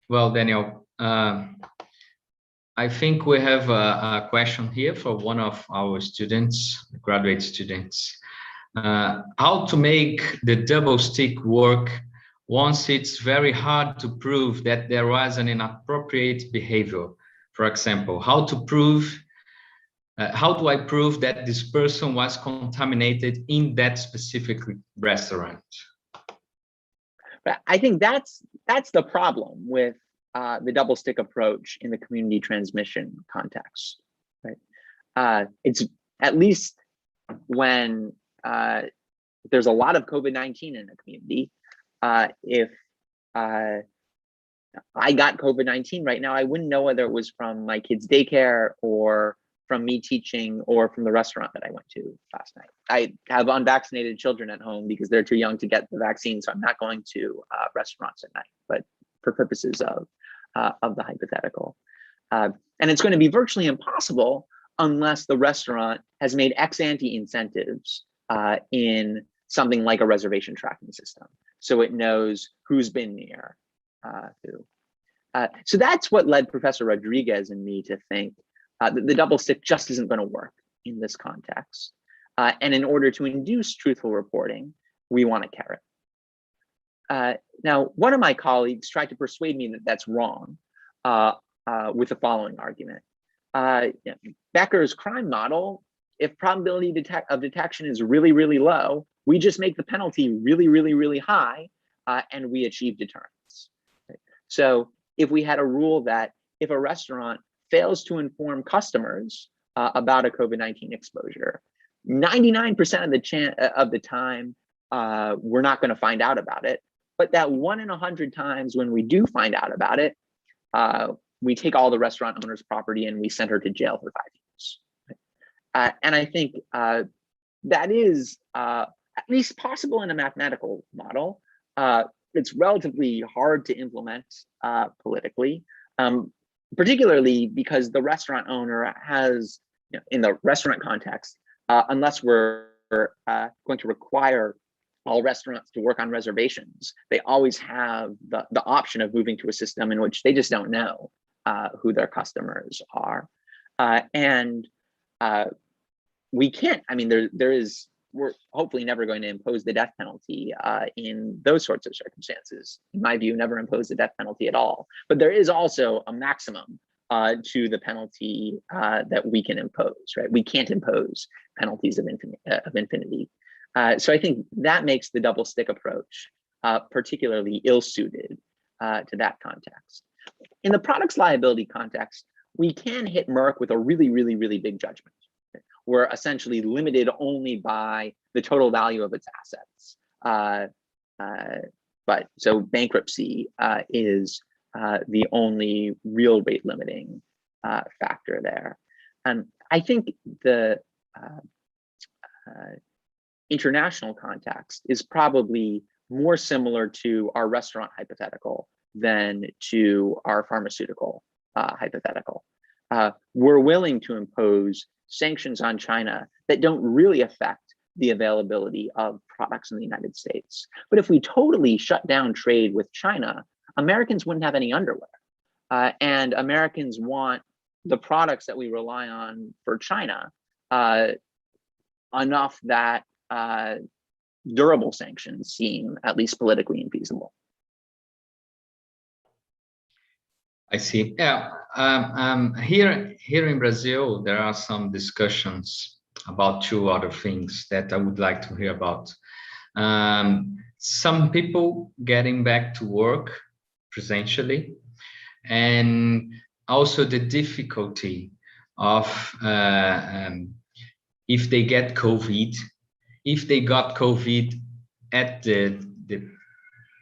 Well, Daniel, I think we have a question here for one of our students, graduate students. How to make the double stick work once it's very hard to prove that there was an inappropriate behavior? For example, how do I prove that this person was contaminated in that specific restaurant? I think that's the problem with the double stick approach in the community transmission context, right? It's at least when there's a lot of COVID-19 in a community. If I got COVID-19 right now, I wouldn't know whether it was from my kid's daycare or from me teaching or from the restaurant that I went to last night. I have unvaccinated children at home because they're too young to get the vaccine, so I'm not going to restaurants at night, but for purposes of the hypothetical. And it's going to be virtually impossible unless the restaurant has made ex-ante incentives in something like a reservation tracking system, so it knows who's been near who. So that's what led Professor Rodriguez and me to think that the double stick just isn't going to work in this context. And in order to induce truthful reporting, we want a carrot. Now, one of my colleagues tried to persuade me that that's wrong with the following argument. Becker's crime model, if probability of detection is really, really low, we just make the penalty really, really, really high, and we achieve deterrence. So if we had a rule that if a restaurant fails to inform customers about a COVID-19 exposure, 99% of the time, we're not going to find out about it. But that 1 in 100 times when we do find out about it, we take all the restaurant owner's property and we send her to jail for 5 years. And I think that is at least possible in a mathematical model. It's relatively hard to implement politically, particularly because the restaurant owner has, in the restaurant context, unless we're going to require all restaurants to work on reservations, they always have the option of moving to a system in which they just don't know who their customers are. And we can't, I mean, we're hopefully never going to impose the death penalty in those sorts of circumstances. In my view, never impose the death penalty at all. But there is also a maximum to the penalty that we can impose, right? We can't impose penalties of infinity. So I think that makes the double stick approach particularly ill-suited to that context. In the products liability context, we can hit Merck with a really, really, really big judgment. We're essentially limited only by the total value of its assets. But so bankruptcy is the only real rate limiting factor there. And I think the international context is probably more similar to our restaurant hypothetical than to our pharmaceutical hypothetical. We're willing to impose sanctions on China that don't really affect the availability of products in the United States. But if we totally shut down trade with China, Americans wouldn't have any underwear. And Americans want the products that we rely on for China enough that durable sanctions seem at least politically infeasible. I see. Yeah. Here in Brazil, there are some discussions about two other things that I would like to hear about. Some people getting back to work presentially, and also the difficulty of if they get COVID, if they got COVID at the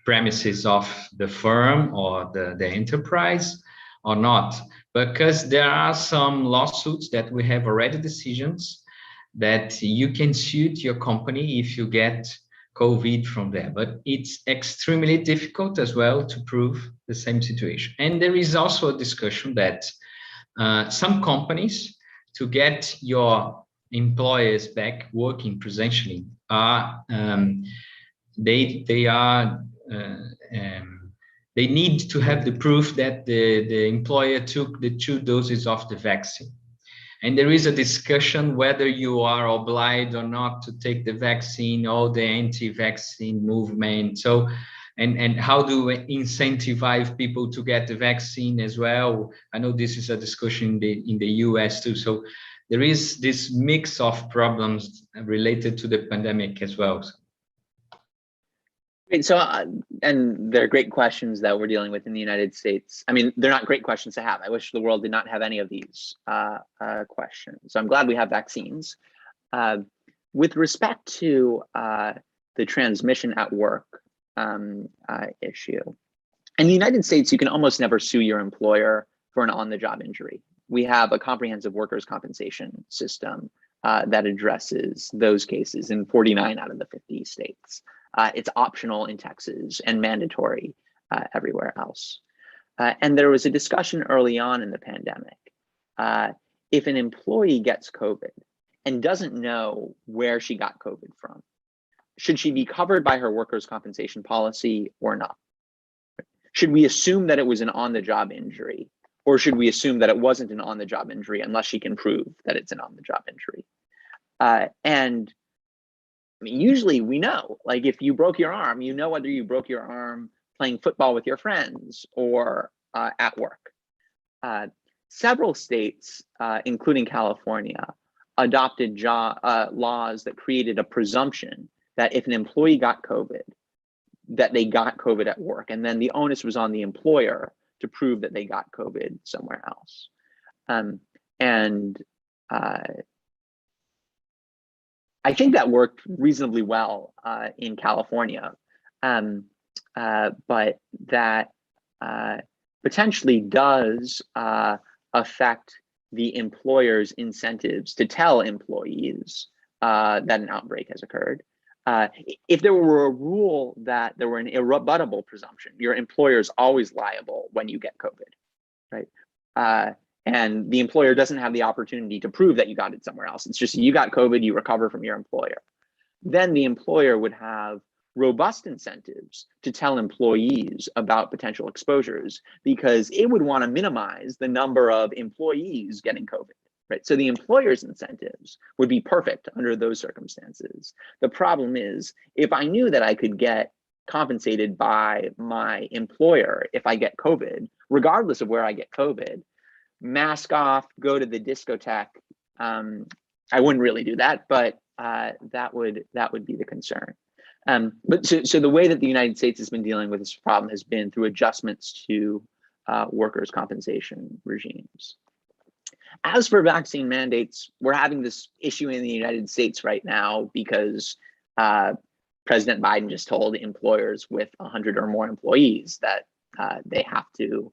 premises of the firm or the enterprise or not, because there are some lawsuits that we have already decisions that you can sue your company if you get COVID from there, but it's extremely difficult as well to prove the same situation. And there is also a discussion that some companies, to get your employers back working presentially are they need to have the proof that the employer took the 2 doses of the vaccine. And there is a discussion whether you are obliged or not to take the vaccine, all the anti-vaccine movement. So, and how do we incentivize people to get the vaccine as well? I know this is a discussion in the US too. So there is this mix of problems related to the pandemic as well. Great. So, and they're great questions that we're dealing with in the United States. I mean, they're not great questions to have. I wish the world did not have any of these questions. So I'm glad we have vaccines. With respect to the transmission at work issue, in the United States, you can almost never sue your employer for an on-the-job injury. We have a comprehensive workers' compensation system that addresses those cases in 49 out of the 50 states. It's optional in Texas and mandatory everywhere else. And there was a discussion early on in the pandemic. If an employee gets COVID and doesn't know where she got COVID from, should she be covered by her workers' compensation policy or not? Should we assume that it was an on-the-job injury, or should we assume that it wasn't an on-the-job injury unless she can prove that it's an on-the-job injury? And I mean, usually we know, like if you broke your arm, you know whether you broke your arm playing football with your friends or at work. Several states, including California, adopted laws that created a presumption that if an employee got COVID, that they got COVID at work, and then the onus was on the employer to prove that they got COVID somewhere else. I think that worked reasonably well in California, but that potentially does affect the employer's incentives to tell employees that an outbreak has occurred. If there were a rule that there were an irrebuttable presumption, your employer is always liable when you get COVID, right? And the employer doesn't have the opportunity to prove that you got it somewhere else. It's just you got COVID, you recover from your employer. Then the employer would have robust incentives to tell employees about potential exposures because it would want to minimize the number of employees getting COVID, right? So the employer's incentives would be perfect under those circumstances. The problem is, if I knew that I could get compensated by my employer if I get COVID, regardless of where I get COVID, mask off, go to the discotheque. I wouldn't really do that, but that would be the concern. But so the way that the United States has been dealing with this problem has been through adjustments to workers' compensation regimes. As for vaccine mandates, we're having this issue in the United States right now because President Biden just told employers with 100 or more employees that they have to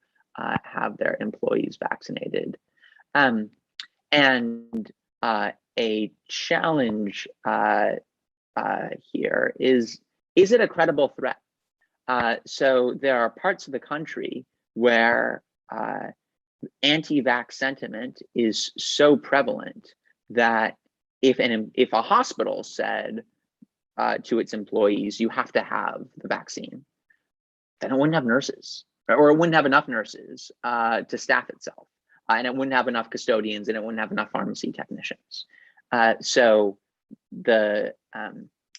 have their employees vaccinated. And a challenge here is it a credible threat? So there are parts of the country where anti-vax sentiment is so prevalent that if a hospital said to its employees, you have to have the vaccine, then it wouldn't have nurses, or it wouldn't have enough nurses to staff itself, and it wouldn't have enough custodians, and it wouldn't have enough pharmacy technicians. So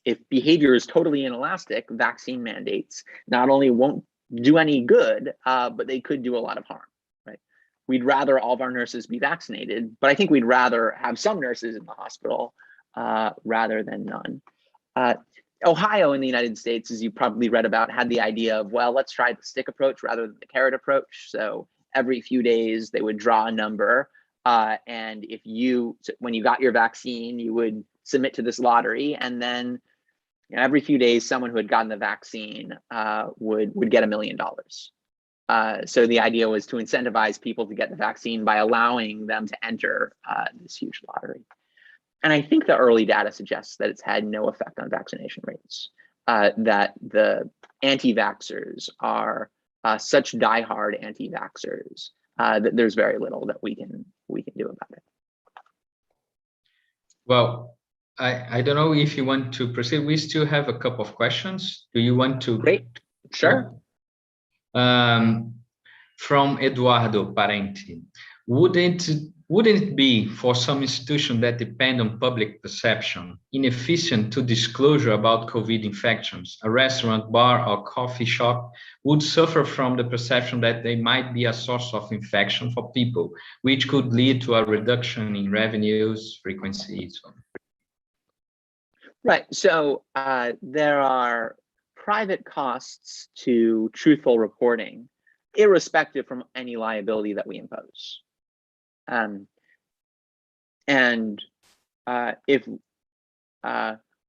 if behavior is totally inelastic, vaccine mandates not only won't do any good, but they could do a lot of harm, right? We'd rather all of our nurses be vaccinated, but I think we'd rather have some nurses in the hospital rather than none. Ohio in the United States, as you probably read about, had the idea of, well, let's try the stick approach rather than the carrot approach. So every few days they would draw a number, and when you got your vaccine, you would submit to this lottery, and then every few days someone who had gotten the vaccine would get $1 million. So the idea was to incentivize people to get the vaccine by allowing them to enter this huge lottery. And I think the early data suggests that it's had no effect on vaccination rates, that the anti-vaxxers are such diehard anti-vaxxers that there's very little that we can do about it. Well, I don't know if you want to proceed. We still have a couple of questions. Do you want to? Great, sure. From Eduardo Parenti, wouldn't it be for some institutions that depend on public perception inefficient to disclosure about COVID infections? A restaurant, bar, or coffee shop would suffer from the perception that they might be a source of infection for people, which could lead to a reduction in revenues, frequencies. Right. So there are private costs to truthful reporting, irrespective from any liability that we impose. If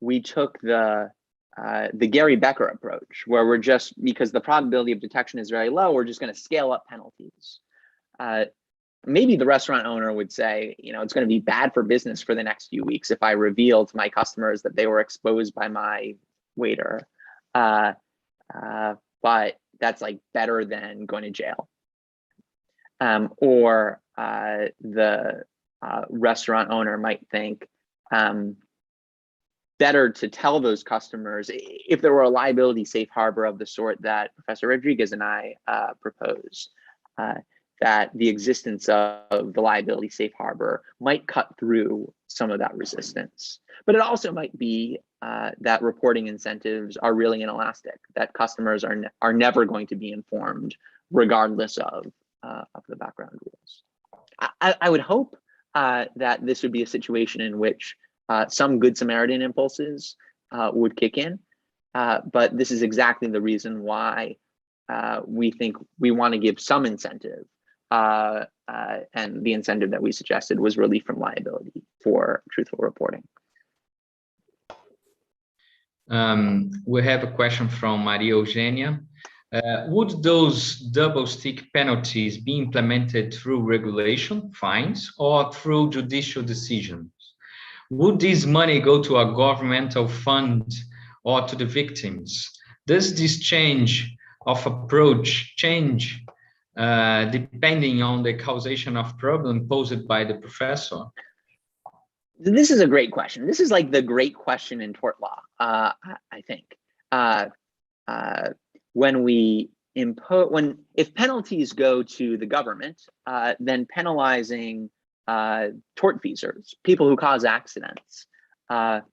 we took the Gary Becker approach, where we're just, because the probability of detection is very low, we're just going to scale up penalties. Maybe the restaurant owner would say, it's going to be bad for business for the next few weeks if I reveal to my customers that they were exposed by my waiter. But that's like better than going to jail. Or the restaurant owner might think, better to tell those customers, if there were a liability safe harbor of the sort that Professor Rodriguez and I proposed, that the existence of the liability safe harbor might cut through some of that resistance. But it also might be that reporting incentives are really inelastic, that customers are never going to be informed regardless of the background rules. I would hope that this would be a situation in which some Good Samaritan impulses would kick in, but this is exactly the reason why we think we want to give some incentive, and the incentive that we suggested was relief from liability for truthful reporting. We have a question from Maria Eugenia. Would those double stick penalties be implemented through regulation, fines, or through judicial decisions? Would this money go to a governmental fund or to the victims? Does this change of approach change depending on the causation of problem posed by the professor? This is a great question. This is like the great question in tort law, I think. If penalties go to the government, then penalizing tortfeasors, people who cause accidents,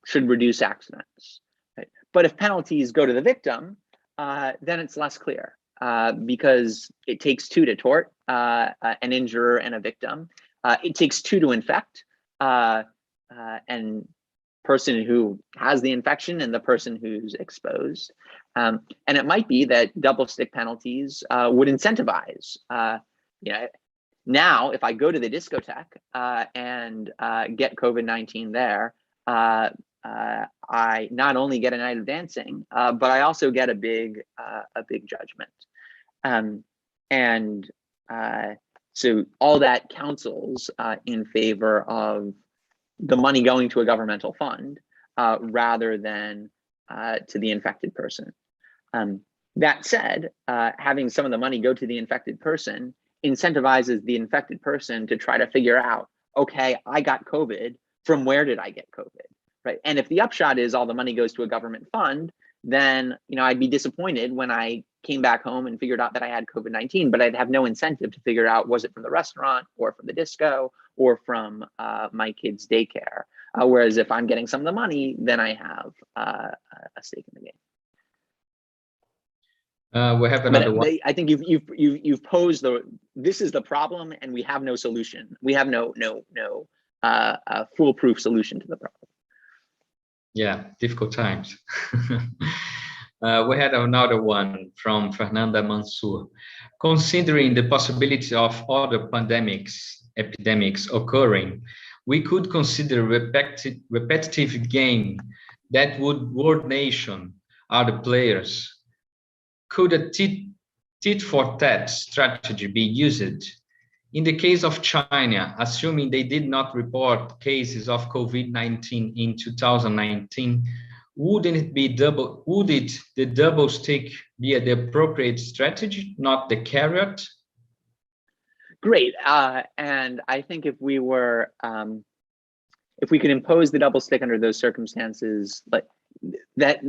should reduce accidents. Right? But if penalties go to the victim, then it's less clear, because it takes two to tort, an injurer and a victim. It takes two to infect, and person who has the infection and the person who's exposed. And it might be that double stick penalties would incentivize. Now, if I go to the discotheque and get COVID-19 there, I not only get a night of dancing, but I also get a big judgment. So all that counsels in favor of the money going to a governmental fund rather than to the infected person. That said, having some of the money go to the infected person incentivizes the infected person to try to figure out, okay, I got COVID, from where did I get COVID, right? And if the upshot is all the money goes to a government fund, then I'd be disappointed when I came back home and figured out that I had COVID-19, but I'd have no incentive to figure out, was it from the restaurant or from the disco or from my kid's daycare? Whereas if I'm getting some of the money, then I have a stake in the game. We have another one. I think you've posed this is the problem, and we have no solution. We have no foolproof solution to the problem. Yeah, difficult times. We had another one from Fernanda Mansour. Considering the possibility of other epidemics occurring, we could consider repetitive game that would world nation other players. Could a tit-for-tat strategy be used? In the case of China, assuming they did not report cases of COVID-19 in 2019, would the double stick be the appropriate strategy, not the carrot? Great, and I think if we were if we could impose the double stick under those circumstances, like that,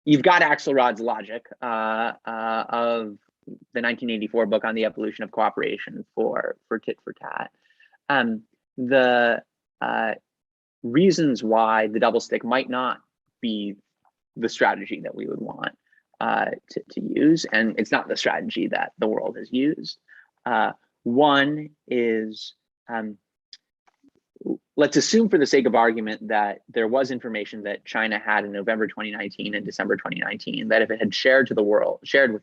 you've got Axelrod's logic of the 1984 book on the evolution of cooperation for tit for tat. The reasons why the double stick might not be the strategy that we would want to use, and it's not the strategy that the world has used. One is, let's assume for the sake of argument that there was information that China had in November 2019 and December 2019 that if it had shared with the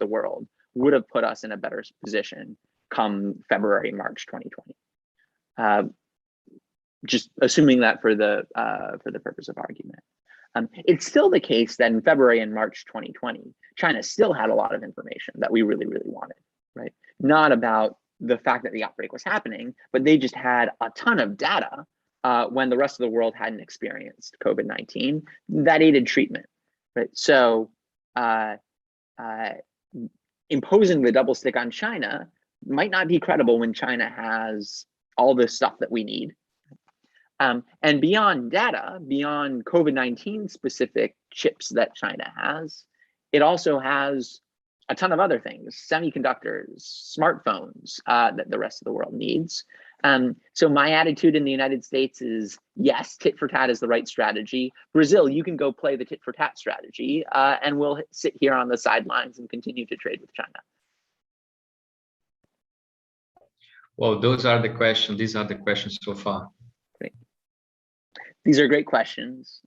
world, would have put us in a better position come February, March 2020. Just assuming that for the purpose of argument. It's still the case that in February and March 2020, China still had a lot of information that we really, really wanted, right? Not about the fact that the outbreak was happening, but they just had a ton of data when the rest of the world hadn't experienced COVID-19 that aided treatment, right? So imposing the double stick on China might not be credible when China has all this stuff that we need. And beyond data, beyond COVID-19 specific chips that China has, it also has a ton of other things, semiconductors, smartphones that the rest of the world needs. So my attitude in the United States is, yes, tit for tat is the right strategy. Brazil, you can go play the tit for tat strategy, and we'll sit here on the sidelines and continue to trade with China. Well, those are the questions. These are the questions so far. Great. These are great questions.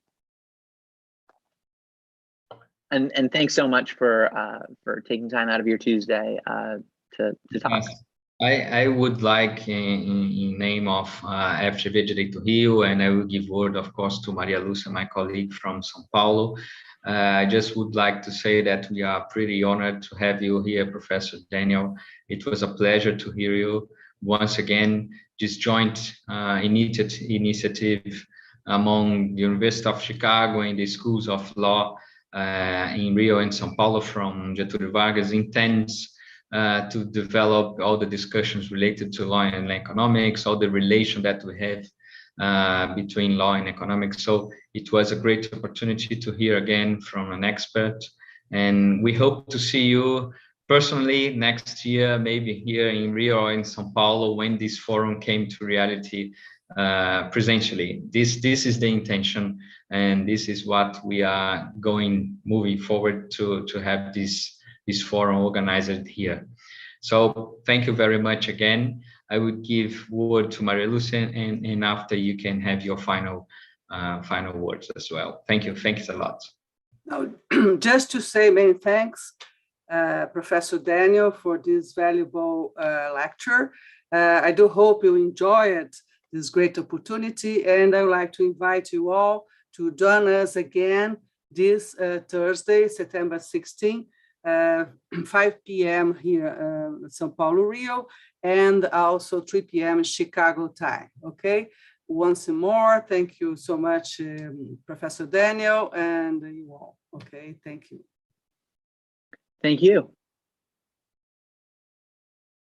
And thanks so much for taking time out of your Tuesday to talk. Yes. I would like, in name of FGV Direito Rio, and I will give word, of course, to Maria Lúcia, my colleague from São Paulo. I just would like to say that we are pretty honored to have you here, Professor Daniel. It was a pleasure to hear you once again. This joint initiative among the University of Chicago and the schools of law in Rio and São Paulo from Getúlio Vargas intends to develop all the discussions related to law and economics, all the relation that we have between law and economics. So it was a great opportunity to hear again from an expert, and we hope to see you personally next year, maybe here in Rio or in São Paulo, when this forum came to reality presentially. This is the intention, and this is what we are moving forward to have this forum organized here. So thank you very much again. I would give word to Maria Lúcia, and after you can have your final words as well. Thank you. Thanks a lot. Now, just to say many thanks, Professor Daniel, for this valuable lecture. I do hope you enjoyed this great opportunity, and I would like to invite you all to join us again this Thursday, September 16, 5 p.m. here in São Paulo, Rio, and also 3 p.m. Chicago time, okay? Once more, thank you so much, Professor Daniel, and you all, okay? Thank you. Thank you.